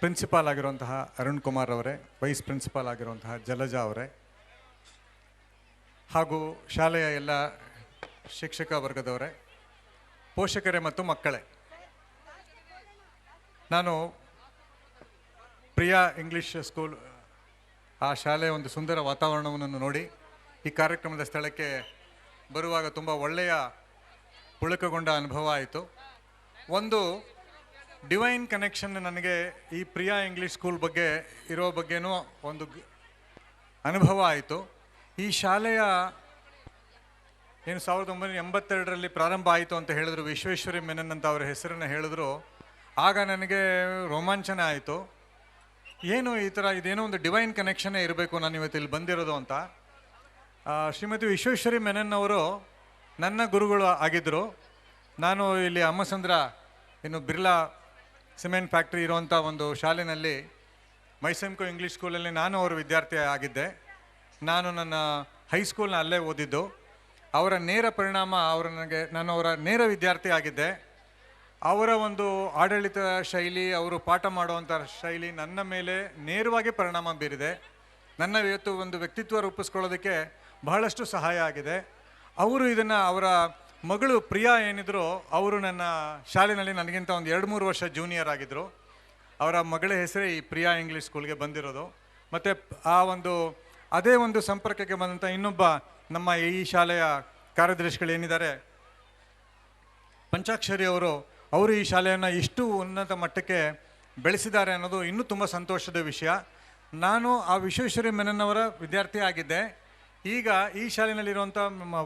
ಪ್ರಿನ್ಸಿಪಾಲ್ ಆಗಿರುವಂತಹ ಅರುಣ್ ಕುಮಾರ್ ಅವರೇ, ವೈಸ್ ಪ್ರಿನ್ಸಿಪಾಲ್ ಆಗಿರುವಂತಹ ಜಲಜಾ ಅವರೇ, ಹಾಗೂ ಶಾಲೆಯ ಎಲ್ಲ ಶಿಕ್ಷಕ ವರ್ಗದವರೇ, ಪೋಷಕರೇ ಮತ್ತು ಮಕ್ಕಳೇ, ನಾನು ಪ್ರಿಯಾ ಇಂಗ್ಲಿಷ್ ಸ್ಕೂಲ್ ಆ ಶಾಲೆಯ ಒಂದು ಸುಂದರ ವಾತಾವರಣವನ್ನು ನೋಡಿ ಈ ಕಾರ್ಯಕ್ರಮದ ಸ್ಥಳಕ್ಕೆ ಬರುವಾಗ ತುಂಬ ಒಳ್ಳೆಯ ಪುಳಕಗೊಂಡ ಅನುಭವ ಆಯಿತು. ಒಂದು ಡಿವೈನ್ ಕನೆಕ್ಷನ್ ನನಗೆ ಈ ಪ್ರಿಯಾ ಇಂಗ್ಲಿಷ್ ಸ್ಕೂಲ್ ಬಗ್ಗೆ ಇರೋ ಬಗ್ಗೆನೂ ಒಂದು ಅನುಭವ ಆಯಿತು. ಈ ಶಾಲೆಯ ಏನು 1982ರಲ್ಲಿ ಪ್ರಾರಂಭ ಆಯಿತು ಅಂತ ಹೇಳಿದ್ರು, ವಿಶ್ವೇಶ್ವರಿ ಮೆನನ್ ಅಂತ ಅವರ ಹೆಸರನ್ನು ಹೇಳಿದ್ರು. ಆಗ ನನಗೆ ರೋಮಾಂಚನ ಆಯಿತು. ಏನು ಈ ಥರ ಇದೇನೋ ಒಂದು ಡಿವೈನ್ ಕನೆಕ್ಷನ್ನೇ ಇರಬೇಕು ನಾನು ಇವತ್ತು ಇಲ್ಲಿ ಬಂದಿರೋದು ಅಂತ. ಶ್ರೀಮತಿ ವಿಶ್ವೇಶ್ವರಿ ಮೆನನ್ ಅವರು ನನ್ನ ಗುರುಗಳು ಆಗಿದ್ದರು. ನಾನು ಇಲ್ಲಿ ಅಮ್ಮಸಂದ್ರ ಇನ್ನು ಬಿರ್ಲಾ ಸಿಮೆಂಟ್ ಫ್ಯಾಕ್ಟ್ರಿ ಇರುವಂಥ ಒಂದು ಶಾಲೆಯಲ್ಲಿ ಮೈಸೆಮ್ಕೋ ಇಂಗ್ಲೀಷ್ ಸ್ಕೂಲಲ್ಲಿ ನಾನು ಅವರ ವಿದ್ಯಾರ್ಥಿ ಆಗಿದ್ದೆ. ನಾನು ನನ್ನ ಹೈಸ್ಕೂಲ್ನ ಅಲ್ಲೇ ಓದಿದ್ದು. ಅವರ ನೇರ ಪರಿಣಾಮ ನಾನು ಅವರ ನೇರ ವಿದ್ಯಾರ್ಥಿ ಆಗಿದ್ದೆ. ಅವರ ಒಂದು ಆಡಳಿತ ಶೈಲಿ, ಅವರು ಪಾಠ ಮಾಡುವಂಥ ಶೈಲಿ ನನ್ನ ಮೇಲೆ ನೇರವಾಗಿ ಪರಿಣಾಮ ಬೀರಿದೆ. ನನ್ನ ಇವತ್ತು ಒಂದು ವ್ಯಕ್ತಿತ್ವ ರೂಪಿಸ್ಕೊಳ್ಳೋದಕ್ಕೆ ಬಹಳಷ್ಟು ಸಹಾಯ ಆಗಿದೆ. ಅವರು ಇದನ್ನು ಅವರ ಮಗಳು ಪ್ರಿಯಾ ಏನಿದ್ರು, ಅವರು ನನ್ನ ಶಾಲೆಯಲ್ಲಿ ನನಗಿಂತ ಒಂದು 2-3 ವರ್ಷ ಜೂನಿಯರ್ ಆಗಿದ್ದರು. ಅವರ ಮಗಳ ಹೆಸರೇ ಈ ಪ್ರಿಯಾ ಇಂಗ್ಲೀಷ್ ಸ್ಕೂಲ್ಗೆ ಬಂದಿರೋದು. ಮತ್ತು ಅದೇ ಒಂದು ಸಂಪರ್ಕಕ್ಕೆ ಬಂದಂಥ ಇನ್ನೊಬ್ಬ ನಮ್ಮ ಈ ಶಾಲೆಯ ಕಾರ್ಯದರ್ಶಿಗಳೇನಿದ್ದಾರೆ, ಪಂಚಾಕ್ಷರಿ ಅವರು ಈ ಶಾಲೆಯನ್ನು ಇಷ್ಟು ಉನ್ನತ ಮಟ್ಟಕ್ಕೆ ಬೆಳೆಸಿದ್ದಾರೆ ಅನ್ನೋದು ಇನ್ನೂ ತುಂಬ ಸಂತೋಷದ ವಿಷಯ. ನಾನು ಆ ವಿಶ್ವೇಶ್ವರಿ ಮೆನನ್ ಅವರ ವಿದ್ಯಾರ್ಥಿ ಆಗಿದ್ದೆ. ಈಗ ಈ ಶಾಲೆಯಲ್ಲಿರುವಂಥ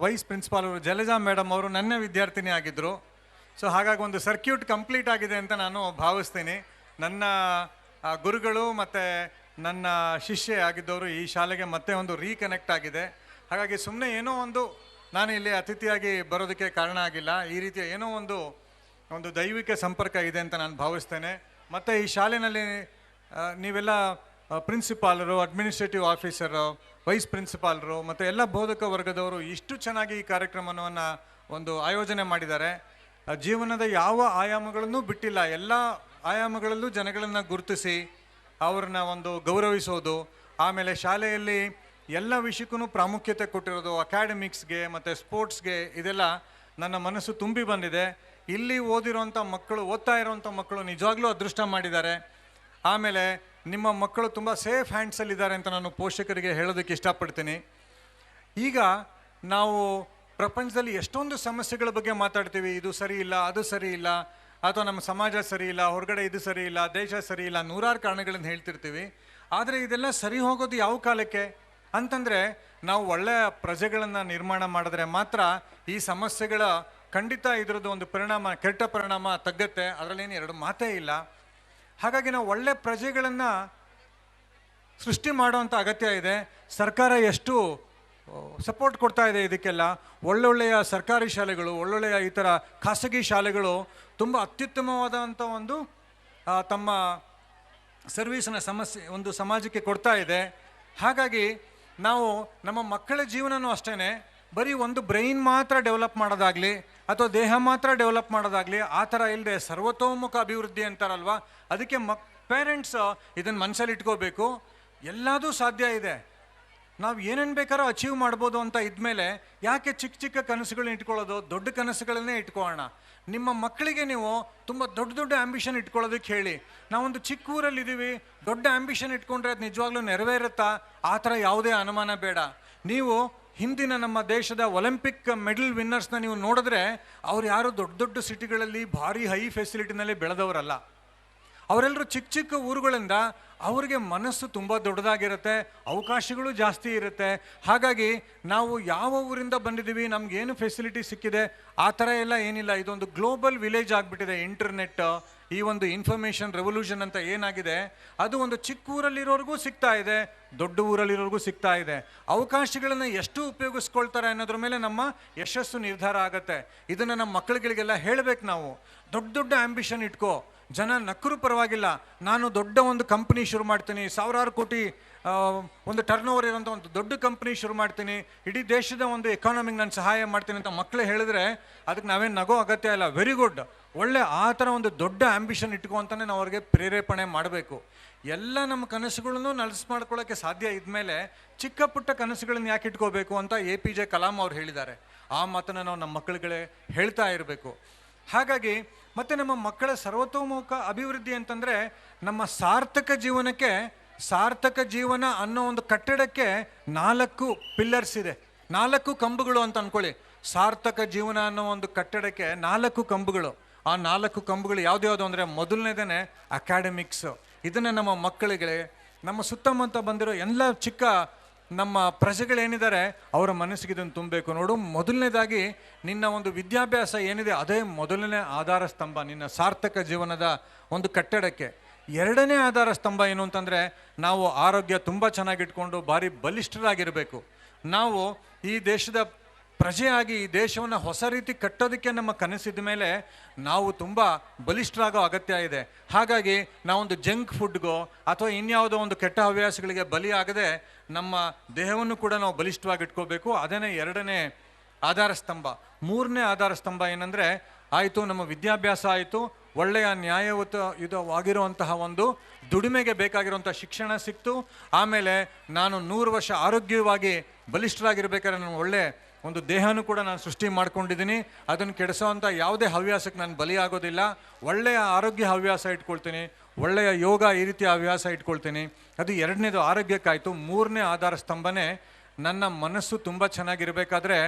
ವೈಸ್ ಪ್ರಿನ್ಸಿಪಾಲ್ ಅವರು ಜಲಜಾ ಮೇಡಮ್ ಅವರು ನನ್ನ ವಿದ್ಯಾರ್ಥಿನಿ ಆಗಿದ್ದರು. ಸೊ ಹಾಗಾಗಿ ಒಂದು ಸರ್ಕ್ಯೂಟ್ ಕಂಪ್ಲೀಟ್ ಆಗಿದೆ ಅಂತ ನಾನು ಭಾವಿಸ್ತೀನಿ. ನನ್ನ ಗುರುಗಳು ಮತ್ತು ನನ್ನ ಶಿಷ್ಯ ಆಗಿದ್ದವರು ಈ ಶಾಲೆಗೆ ಮತ್ತೆ ಒಂದು ರೀಕನೆಕ್ಟ್ ಆಗಿದೆ. ಹಾಗಾಗಿ ಸುಮ್ಮನೆ ಏನೋ ಒಂದು ನಾನು ಇಲ್ಲಿ ಅತಿಥಿಯಾಗಿ ಬರೋದಕ್ಕೆ ಕಾರಣ ಆಗಿಲ್ಲ. ಈ ರೀತಿಯ ಏನೋ ಒಂದು ದೈವಿಕ ಸಂಪರ್ಕ ಇದೆ ಅಂತ ನಾನು ಭಾವಿಸ್ತೇನೆ. ಮತ್ತು ಈ ಶಾಲೆಯಲ್ಲಿ ನೀವೆಲ್ಲ ಪ್ರಿನ್ಸಿಪಾಲರು, ಅಡ್ಮಿನಿಸ್ಟ್ರೇಟಿವ್ ಆಫೀಸರು, ವೈಸ್ ಪ್ರಿನ್ಸಿಪಾಲರು ಮತ್ತು ಎಲ್ಲ ಬೋಧಕ ವರ್ಗದವರು ಇಷ್ಟು ಚೆನ್ನಾಗಿ ಈ ಕಾರ್ಯಕ್ರಮವನ್ನು ಒಂದು ಆಯೋಜನೆ ಮಾಡಿದ್ದಾರೆ. ಜೀವನದ ಯಾವ ಆಯಾಮಗಳನ್ನು ಬಿಟ್ಟಿಲ್ಲ, ಎಲ್ಲ ಆಯಾಮಗಳಲ್ಲೂ ಜನಗಳನ್ನು ಗುರುತಿಸಿ ಅವ್ರನ್ನ ಒಂದು ಗೌರವಿಸೋದು. ಆಮೇಲೆ ಶಾಲೆಯಲ್ಲಿ ಎಲ್ಲ ವಿಷಯಕ್ಕೂ ಪ್ರಾಮುಖ್ಯತೆ ಕೊಟ್ಟಿರೋದು, ಅಕಾಡೆಮಿಕ್ಸ್ಗೆ ಮತ್ತು ಸ್ಪೋರ್ಟ್ಸ್ಗೆ, ಇದೆಲ್ಲ ನನ್ನ ಮನಸ್ಸು ತುಂಬಿ ಬಂದಿದೆ. ಇಲ್ಲಿ ಓದ್ತಾ ಇರೋವಂಥ ಮಕ್ಕಳು ನಿಜವಾಗ್ಲೂ ಅದೃಷ್ಟ ಮಾಡಿದ್ದಾರೆ. ಆಮೇಲೆ ನಿಮ್ಮ ಮಕ್ಕಳು ತುಂಬ ಸೇಫ್ ಹ್ಯಾಂಡ್ಸಲ್ಲಿದ್ದಾರೆ ಅಂತ ನಾನು ಪೋಷಕರಿಗೆ ಹೇಳೋದಕ್ಕೆ ಇಷ್ಟಪಡ್ತೀನಿ. ಈಗ ನಾವು ಪ್ರಪಂಚದಲ್ಲಿ ಎಷ್ಟೊಂದು ಸಮಸ್ಯೆಗಳ ಬಗ್ಗೆ ಮಾತಾಡ್ತೀವಿ. ಇದು ಸರಿ ಇಲ್ಲ, ಅದು ಸರಿ ಇಲ್ಲ, ಅಥವಾ ನಮ್ಮ ಸಮಾಜ ಸರಿ ಇಲ್ಲ, ಹೊರಗಡೆ ಇದು ಸರಿ ಇಲ್ಲ, ದೇಶ ಸರಿ ಇಲ್ಲ, ನೂರಾರು ಕಾರಣಗಳನ್ನು ಹೇಳ್ತಿರ್ತೀವಿ. ಆದರೆ ಇದೆಲ್ಲ ಸರಿ ಹೋಗೋದು ಯಾವ ಕಾಲಕ್ಕೆ ಅಂತಂದರೆ, ನಾವು ಒಳ್ಳೆಯ ಪ್ರಜೆಗಳನ್ನು ನಿರ್ಮಾಣ ಮಾಡಿದ್ರೆ ಮಾತ್ರ ಈ ಸಮಸ್ಯೆಗಳ ಖಂಡಿತ ಇದರದ್ದು ಒಂದು ಪರಿಣಾಮ, ಕೆಟ್ಟ ಪರಿಣಾಮ ತಗ್ಗತ್ತೆ, ಅದರಲ್ಲೇನು ಎರಡು ಮಾತೇ ಇಲ್ಲ. ಹಾಗಾಗಿ ನಾವು ಒಳ್ಳೆ ಪ್ರಜೆಗಳನ್ನು ಸೃಷ್ಟಿ ಮಾಡುವಂಥ ಅಗತ್ಯ ಇದೆ. ಸರ್ಕಾರ ಎಷ್ಟು ಸಪೋರ್ಟ್ ಕೊಡ್ತಾ ಇದೆ ಇದಕ್ಕೆಲ್ಲ. ಒಳ್ಳೊಳ್ಳೆಯ ಸರ್ಕಾರಿ ಶಾಲೆಗಳು, ಒಳ್ಳೊಳ್ಳೆಯ ಈ ಥರ ಖಾಸಗಿ ಶಾಲೆಗಳು ತುಂಬ ಅತ್ಯುತ್ತಮವಾದಂಥ ಒಂದು ತಮ್ಮ ಸರ್ವೀಸನ್ನ ಒಂದು ಸಮಾಜಕ್ಕೆ ಕೊಡ್ತಾ ಇದೆ. ಹಾಗಾಗಿ ನಾವು ನಮ್ಮ ಮಕ್ಕಳ ಜೀವನನೂ ಅಷ್ಟೇ ಬರೀ ಒಂದು ಬ್ರೈನ್ ಮಾತ್ರ ಡೆವಲಪ್ ಮಾಡೋದಾಗಲಿ ಅಥವಾ ದೇಹ ಮಾತ್ರ ಡೆವಲಪ್ ಮಾಡೋದಾಗಲಿ ಆ ಥರ ಇಲ್ಲದೆ ಸರ್ವತೋಮುಖ ಅಭಿವೃದ್ಧಿ ಅಂತಾರಲ್ವ, ಅದಕ್ಕೆ ಪೇರೆಂಟ್ಸ್ ಇದನ್ನು ಮನಸ್ಸಲ್ಲಿ ಇಟ್ಕೋಬೇಕು. ಎಲ್ಲದೂ ಸಾಧ್ಯ ಇದೆ, ನಾವು ಏನೇನು ಬೇಕಾದ್ರೂ ಅಚೀವ್ ಮಾಡ್ಬೋದು ಅಂತ ಇದ್ಮೇಲೆ ಯಾಕೆ ಚಿಕ್ಕ ಚಿಕ್ಕ ಕನಸುಗಳನ್ನ ಇಟ್ಕೊಳ್ಳೋದು, ದೊಡ್ಡ ಕನಸುಗಳನ್ನೇ ಇಟ್ಕೊಳ್ಳೋಣ. ನಿಮ್ಮ ಮಕ್ಕಳಿಗೆ ನೀವು ತುಂಬ ದೊಡ್ಡ ದೊಡ್ಡ ಆ್ಯಂಬಿಷನ್ ಇಟ್ಕೊಳ್ಳೋದಕ್ಕೆ ಹೇಳಿ. ನಾವೊಂದು ಚಿಕ್ಕ ಊರಲ್ಲಿದ್ದೀವಿ, ದೊಡ್ಡ ಆ್ಯಂಬಿಷನ್ ಇಟ್ಕೊಂಡ್ರೆ ಅದು ನಿಜವಾಗ್ಲೂ ನೆರವೇರುತ್ತಾ? ಆ ಥರ ಯಾವುದೇ ಅನುಮಾನ ಬೇಡ. ನೀವು ಹಿಂದಿನ ನಮ್ಮ ದೇಶದ ಒಲಿಂಪಿಕ್ ಮೆಡಲ್ ವಿನ್ನರ್ಸ್ನ ನೀವು ನೋಡಿದ್ರೆ ಅವ್ರು ಯಾರು ದೊಡ್ಡ ದೊಡ್ಡ ಸಿಟಿಗಳಲ್ಲಿ ಭಾರಿ ಹೈ ಫೆಸಿಲಿಟಿನಲ್ಲಿ ಬೆಳೆದವರಲ್ಲ. ಅವರೆಲ್ಲರೂ ಚಿಕ್ಕ ಚಿಕ್ಕ ಊರುಗಳಿಂದ ಅವರಿಗೆ ಮನಸ್ಸು ತುಂಬ ದೊಡ್ಡದಾಗಿರುತ್ತೆ, ಅವಕಾಶಗಳು ಜಾಸ್ತಿ ಇರುತ್ತೆ. ಹಾಗಾಗಿ ನಾವು ಯಾವ ಊರಿಂದ ಬಂದಿದ್ದೀವಿ, ನಮಗೇನು ಫೆಸಿಲಿಟಿ ಸಿಕ್ಕಿದೆ ಆ ಥರ ಎಲ್ಲ ಏನಿಲ್ಲ. ಇದೊಂದು ಗ್ಲೋಬಲ್ ವಿಲೇಜ್ ಆಗಿಬಿಟ್ಟಿದೆ. ಇಂಟರ್ನೆಟ್, ಈ ಒಂದು ಇನ್ಫಾರ್ಮೇಷನ್ ರೆವಲ್ಯೂಷನ್ ಅಂತ ಏನಾಗಿದೆ ಅದು ಒಂದು ಚಿಕ್ಕ ಊರಲ್ಲಿರೋರಿಗೂ ಸಿಗ್ತಾ ಇದೆ, ದೊಡ್ಡ ಊರಲ್ಲಿರೋರಿಗೂ ಸಿಗ್ತಾ ಇದೆ. ಅವಕಾಶಗಳನ್ನು ಎಷ್ಟು ಉಪಯೋಗಿಸ್ಕೊಳ್ತಾರೆ ಅನ್ನೋದ್ರ ಮೇಲೆ ನಮ್ಮ ಯಶಸ್ಸು ನಿರ್ಧಾರ ಆಗುತ್ತೆ. ಇದನ್ನು ನಮ್ಮ ಮಕ್ಕಳುಗಳಿಗೆಲ್ಲ ಹೇಳಬೇಕು ನಾವು. ದೊಡ್ಡ ದೊಡ್ಡ ಆ್ಯಂಬಿಷನ್ ಇಟ್ಕೋ, ಜನ ನಕ್ಕರು ಪರವಾಗಿಲ್ಲ, ನಾನು ದೊಡ್ಡ ಒಂದು ಕಂಪ್ನಿ ಶುರು ಮಾಡ್ತೀನಿ, ಸಾವಿರಾರು ಕೋಟಿ ಒಂದು ಟರ್ನ್ ಓವರ್ ಇರೋಂಥ ಒಂದು ದೊಡ್ಡ ಕಂಪ್ನಿ ಶುರು ಮಾಡ್ತೀನಿ, ಇಡೀ ದೇಶದ ಒಂದು ಎಕಾನಮಿಗೆ ನಾನು ಸಹಾಯ ಮಾಡ್ತೀನಿ ಅಂತ ಮಕ್ಕಳು ಹೇಳಿದ್ರೆ ಅದಕ್ಕೆ ನಾವೇನು ನಗೋ ಅಗತ್ಯ ಇಲ್ಲ. ವೆರಿ ಗುಡ್, ಒಳ್ಳೆ ಆ ಥರ ಒಂದು ದೊಡ್ಡ ಆ್ಯಂಬಿಷನ್ ಇಟ್ಕೋ ಅಂತಲೇ ನಾವು ಅವ್ರಿಗೆ ಪ್ರೇರೇಪಣೆ ಮಾಡಬೇಕು. ಎಲ್ಲ ನಮ್ಮ ಕನಸುಗಳನ್ನು ನನಸು ಮಾಡ್ಕೊಳ್ಳೋಕ್ಕೆ ಸಾಧ್ಯ ಇದ್ಮೇಲೆ ಚಿಕ್ಕ ಪುಟ್ಟ ಕನಸುಗಳನ್ನ ಯಾಕೆ ಇಟ್ಕೋಬೇಕು ಅಂತ APJ ಕಲಾಂ ಅವ್ರು ಹೇಳಿದ್ದಾರೆ. ಆ ಮಾತನ್ನು ನಾವು ನಮ್ಮ ಮಕ್ಕಳುಗಳೇ ಹೇಳ್ತಾ ಇರಬೇಕು. ಹಾಗಾಗಿ ಮತ್ತು ನಮ್ಮ ಮಕ್ಕಳ ಸರ್ವತೋಮುಖ ಅಭಿವೃದ್ಧಿ ಅಂತಂದರೆ ನಮ್ಮ ಸಾರ್ಥಕ ಜೀವನಕ್ಕೆ, ಸಾರ್ಥಕ ಜೀವನ ಅನ್ನೋ ಒಂದು ಕಟ್ಟಡಕ್ಕೆ 4 ಪಿಲ್ಲರ್ಸ್ ಇದೆ, 4 ಕಂಬಗಳು ಅಂತ ಅಂದ್ಕೊಳ್ಳಿ. ಸಾರ್ಥಕ ಜೀವನ ಅನ್ನೋ ಒಂದು ಕಟ್ಟಡಕ್ಕೆ 4 ಕಂಬಗಳು. ಆ 4 ಕಂಬಗಳು ಯಾವ್ದ್ಯಾವುದು ಅಂದರೆ ಮೊದಲನೇದೇ ಅಕಾಡೆಮಿಕ್ಸ್. ಇದನ್ನು ನಮ್ಮ ಮಕ್ಕಳಿಗೆ, ನಮ್ಮ ಸುತ್ತಮುತ್ತ ಬಂದಿರೋ ಎಲ್ಲ ಚಿಕ್ಕ ನಮ್ಮ ಪ್ರಜೆಗಳೇನಿದ್ದಾರೆ ಅವರ ಮನಸ್ಸಿಗೆ ಇದನ್ನು ತುಂಬಬೇಕು. ನೋಡು, ಮೊದಲನೇದಾಗಿ ನಿನ್ನ ಒಂದು ವಿದ್ಯಾಭ್ಯಾಸ ಏನಿದೆ ಅದೇ ಮೊದಲನೇ ಆಧಾರ ಸ್ತಂಭ ನಿನ್ನ ಸಾರ್ಥಕ ಜೀವನದ ಒಂದು ಕಟ್ಟಡಕ್ಕೆ. ಎರಡನೇ ಆಧಾರ ಸ್ತಂಭ ಏನು ಅಂತಂದರೆ ನಾವು ಆರೋಗ್ಯ ತುಂಬ ಚೆನ್ನಾಗಿಟ್ಕೊಂಡು ಭಾರಿ ಬಲಿಷ್ಠರಾಗಿರಬೇಕು. ನಾವು ಈ ದೇಶದ ಪ್ರಜೆಯಾಗಿ ಈ ದೇಶವನ್ನು ಹೊಸ ರೀತಿ ಕಟ್ಟೋದಕ್ಕೆ ನಮ್ಮ ಕನಸಿದ ಮೇಲೆ ನಾವು ತುಂಬ ಬಲಿಷ್ಠರಾಗೋ ಅಗತ್ಯ ಇದೆ. ಹಾಗಾಗಿ ನಾವೊಂದು ಜಂಕ್ ಫುಡ್ಗೋ ಅಥವಾ ಇನ್ಯಾವುದೋ ಒಂದು ಕೆಟ್ಟ ಹವ್ಯಾಸಗಳಿಗೆ ಬಲಿಯಾಗದೆ ನಮ್ಮ ದೇಹವನ್ನು ಕೂಡ ನಾವು ಬಲಿಷ್ಠವಾಗಿ ಇಟ್ಕೋಬೇಕು. ಅದೇನೇ ಎರಡನೇ ಆಧಾರ ಸ್ತಂಭ. ಮೂರನೇ ಆಧಾರ ಸ್ತಂಭ ಏನಂದರೆ ಆಯಿತು, ನಮ್ಮ ವಿದ್ಯಾಭ್ಯಾಸ ಆಯಿತು, ಒಳ್ಳೆಯ ನ್ಯಾಯಯುತವಾಗಿರುವಂತಹ ಒಂದು ದುಡಿಮೆಗೆ ಬೇಕಾಗಿರುವಂಥ ಶಿಕ್ಷಣ ಸಿಕ್ತು. ಆಮೇಲೆ ನಾನು 100 ವರ್ಷ ಆರೋಗ್ಯವಾಗಿ ಬಲಿಷ್ಠರಾಗಿರ್ಬೇಕಾದ್ರೆ ನಾನು ಒಳ್ಳೆ ಒಂದು ದೇಹನೂ ಕೂಡ ನಾನು ಸೃಷ್ಟಿ ಮಾಡ್ಕೊಂಡಿದ್ದೀನಿ. ಅದನ್ನು ಕೆಡಿಸೋವಂಥ ಯಾವುದೇ ಹವ್ಯಾಸಕ್ಕೆ ನಾನು ಬಲಿಯಾಗೋದಿಲ್ಲ. ಒಳ್ಳೆಯ ಆರೋಗ್ಯ ಹವ್ಯಾಸ ಇಟ್ಕೊಳ್ತೀನಿ, ಒಳ್ಳೆಯ ಯೋಗ ಈ ರೀತಿಯ ಹವ್ಯಾಸ ಇಟ್ಕೊಳ್ತೀನಿ. ಅದು ಎರಡನೇದು ಆರೋಗ್ಯಕ್ಕಾಯಿತು. ಮೂರನೇ ಆಧಾರ ಸ್ತಂಭನೇ ನನ್ನ ಮನಸ್ಸು ತುಂಬ ಚೆನ್ನಾಗಿರಬೇಕಾದ್ರೆ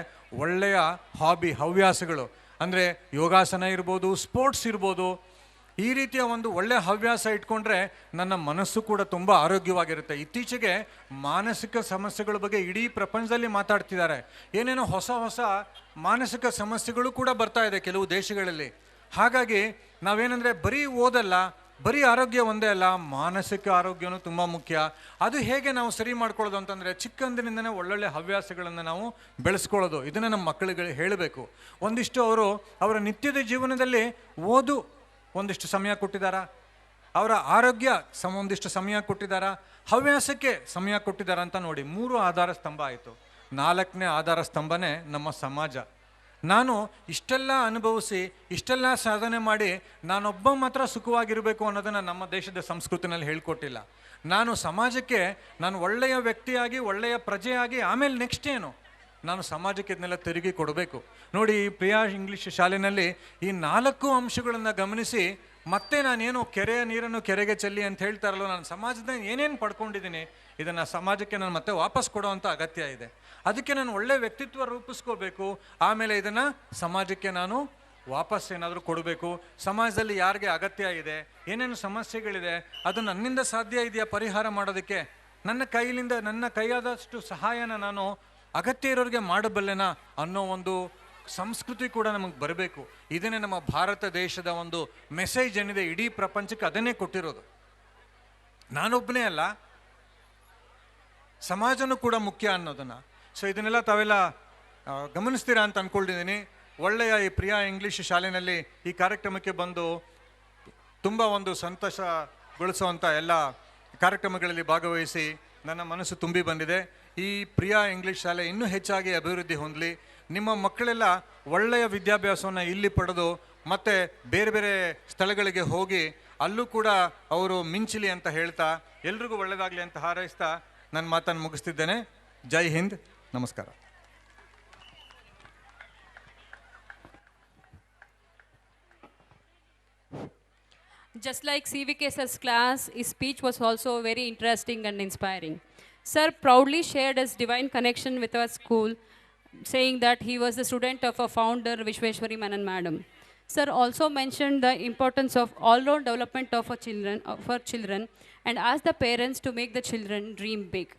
ಒಳ್ಳೆಯ ಹಾಬಿ ಹವ್ಯಾಸಗಳು ಅಂದರೆ ಯೋಗಾಸನ ಇರ್ಬೋದು, ಸ್ಪೋರ್ಟ್ಸ್ ಇರ್ಬೋದು, ಈ ರೀತಿಯ ಒಂದು ಒಳ್ಳೆಯ ಹವ್ಯಾಸ ಇಟ್ಕೊಂಡ್ರೆ ನನ್ನ ಮನಸ್ಸು ಕೂಡ ತುಂಬ ಆರೋಗ್ಯವಾಗಿರುತ್ತೆ. ಇತ್ತೀಚೆಗೆ ಮಾನಸಿಕ ಸಮಸ್ಯೆಗಳ ಬಗ್ಗೆ ಇಡೀ ಪ್ರಪಂಚದಲ್ಲಿ ಮಾತಾಡ್ತಿದ್ದಾರೆ. ಏನೇನೋ ಹೊಸ ಹೊಸ ಮಾನಸಿಕ ಸಮಸ್ಯೆಗಳು ಕೂಡ ಬರ್ತಾ ಇದೆ ಕೆಲವು ದೇಶಗಳಲ್ಲಿ. ಹಾಗಾಗಿ ನಾವೇನೆಂದರೆ ಬರೀ ಓದಲ್ಲ, ಬರೀ ಆರೋಗ್ಯ ಒಂದೇ ಅಲ್ಲ, ಮಾನಸಿಕ ಆರೋಗ್ಯನೂ ತುಂಬ ಮುಖ್ಯ. ಅದು ಹೇಗೆ ನಾವು ಸರಿ ಮಾಡ್ಕೊಳ್ಳೋದು ಅಂತಂದರೆ ಚಿಕ್ಕಂದಿನಿಂದನೇ ಒಳ್ಳೊಳ್ಳೆ ಹವ್ಯಾಸಗಳನ್ನು ನಾವು ಬೆಳೆಸ್ಕೊಳ್ಳೋದು. ಇದನ್ನು ನಮ್ಮ ಮಕ್ಕಳಿಗೆ ಹೇಳಬೇಕು. ಒಂದಿಷ್ಟು ಅವರ ನಿತ್ಯದ ಜೀವನದಲ್ಲಿ ಓದು ಒಂದಿಷ್ಟು ಸಮಯ ಕೊಟ್ಟಿದ್ದಾರಾ, ಅವರ ಆರೋಗ್ಯ ಒಂದಿಷ್ಟು ಸಮಯ ಕೊಟ್ಟಿದ್ದಾರಾ, ಹವ್ಯಾಸಕ್ಕೆ ಸಮಯ ಕೊಟ್ಟಿದ್ದಾರಾ ಅಂತ ನೋಡಿ. 3 ಆಧಾರ ಸ್ತಂಭ ಆಯಿತು. 4ನೇ ಆಧಾರ ಸ್ತಂಭನೇ ನಮ್ಮ ಸಮಾಜ. ನಾನು ಇಷ್ಟೆಲ್ಲ ಅನುಭವಿಸಿ ಇಷ್ಟೆಲ್ಲ ಸಾಧನೆ ಮಾಡಿ ನಾನೊಬ್ಬ ಮಾತ್ರ ಸುಖವಾಗಿರಬೇಕು ಅನ್ನೋದನ್ನು ನಮ್ಮ ದೇಶದ ಸಂಸ್ಕೃತಿನಲ್ಲಿ ಹೇಳ್ಕೊಟ್ಟಿಲ್ಲ. ನಾನು ಸಮಾಜಕ್ಕೆ ನಾನು ಒಳ್ಳೆಯ ವ್ಯಕ್ತಿಯಾಗಿ ಒಳ್ಳೆಯ ಪ್ರಜೆಯಾಗಿ ಆಮೇಲೆ ನೆಕ್ಸ್ಟ್ ಏನು, ನಾನು ಸಮಾಜಕ್ಕೆ ಇದನ್ನೆಲ್ಲ ತಿರುಗಿ ಕೊಡಬೇಕು. ನೋಡಿ, ಈ ಪ್ರಿಯಾ ಇಂಗ್ಲೀಷ್ ಶಾಲೆಯಲ್ಲಿ ಈ 4 ಅಂಶಗಳನ್ನು ಗಮನಿಸಿ ಮತ್ತೆ ನಾನೇನು ಕೆರೆಯ ನೀರನ್ನು ಕೆರೆಗೆ ಚೆಲ್ಲಿ ಅಂತ ಹೇಳ್ತಾರಲ್ಲ, ನಾನು ಸಮಾಜದ ಏನೇನು ಪಡ್ಕೊಂಡಿದ್ದೀನಿ ಇದನ್ನು ಸಮಾಜಕ್ಕೆ ನಾನು ಮತ್ತೆ ವಾಪಸ್ ಕೊಡೋವಂಥ ಅಗತ್ಯ ಇದೆ. ಅದಕ್ಕೆ ನಾನು ಒಳ್ಳೆ ವ್ಯಕ್ತಿತ್ವ ರೂಪಿಸ್ಕೋಬೇಕು. ಆಮೇಲೆ ಇದನ್ನು ಸಮಾಜಕ್ಕೆ ನಾನು ವಾಪಸ್ ಏನಾದರೂ ಕೊಡಬೇಕು. ಸಮಾಜದಲ್ಲಿ ಯಾರಿಗೆ ಅಗತ್ಯ ಇದೆ, ಏನೇನು ಸಮಸ್ಯೆಗಳಿದೆ, ಅದು ನನ್ನಿಂದ ಸಾಧ್ಯ ಇದೆಯಾ ಪರಿಹಾರ ಮಾಡೋದಕ್ಕೆ, ನನ್ನ ಕೈಯಾದಷ್ಟು ಸಹಾಯನ ನಾನು ಅಗತ್ಯ ಇರೋರಿಗೆ ಮಾಡಬಲ್ಲೆನಾ ಅನ್ನೋ ಒಂದು ಸಂಸ್ಕೃತಿ ಕೂಡ ನಮಗೆ ಬರಬೇಕು. ಇದನ್ನೇ ನಮ್ಮ ಭಾರತ ದೇಶದ ಒಂದು ಮೆಸೇಜ್ ಏನಿದೆ ಇಡೀ ಪ್ರಪಂಚಕ್ಕೆ ಅದನ್ನೇ ಕೊಟ್ಟಿರೋದು. ನಾನೊಬ್ಬನೇ ಅಲ್ಲ, ಸಮಾಜನೂ ಕೂಡ ಮುಖ್ಯ ಅನ್ನೋದನ್ನು. ಸೊ ಇದನ್ನೆಲ್ಲ ತಾವೆಲ್ಲ ಗಮನಿಸ್ತೀರಾ ಅಂತ ಅಂದ್ಕೊಂಡಿದ್ದೀನಿ. ಒಳ್ಳೆಯ ಈ ಪ್ರಿಯಾ ಇಂಗ್ಲೀಷ್ ಶಾಲೆಯಲ್ಲಿ ಈ ಕಾರ್ಯಕ್ರಮಕ್ಕೆ ಬಂದು ತುಂಬ ಒಂದು ಸಂತೋಷಗೊಳಿಸುವಂಥ ಎಲ್ಲ ಕಾರ್ಯಕ್ರಮಗಳಲ್ಲಿ ಭಾಗವಹಿಸಿ ನನ್ನ ಮನಸ್ಸು ತುಂಬಿ ಬಂದಿದೆ. ಈ ಪ್ರಿಯಾ ಇಂಗ್ಲೀಷ್ ಶಾಲೆ ಇನ್ನೂ ಹೆಚ್ಚಾಗಿ ಅಭಿವೃದ್ಧಿ ಹೊಂದಲಿ. ನಿಮ್ಮ ಮಕ್ಕಳೆಲ್ಲ ಒಳ್ಳೆಯ ವಿದ್ಯಾಭ್ಯಾಸವನ್ನು ಇಲ್ಲಿ ಪಡೆದು ಮತ್ತು ಬೇರೆ ಬೇರೆ ಸ್ಥಳಗಳಿಗೆ ಹೋಗಿ ಅಲ್ಲೂ ಕೂಡ ಅವರು ಮಿಂಚಲಿ ಅಂತ ಹೇಳ್ತಾ ಎಲ್ರಿಗೂ ಒಳ್ಳೆಯದಾಗಲಿ ಅಂತ ಹಾರೈಸ್ತಾ ನನ್ನ ಮಾತನ್ನು ಮುಗಿಸ್ತಿದ್ದೇನೆ. ಜೈ ಹಿಂದ್, ನಮಸ್ಕಾರ. Just like CVK sir's class, his speech was also very interesting and inspiring. Sir proudly shared his divine connection with our school, saying that he was the student of our founder, Vishweshwari Menon Madam. Sir also mentioned the importance of all-round development of our children and asked the parents to make the children dream big.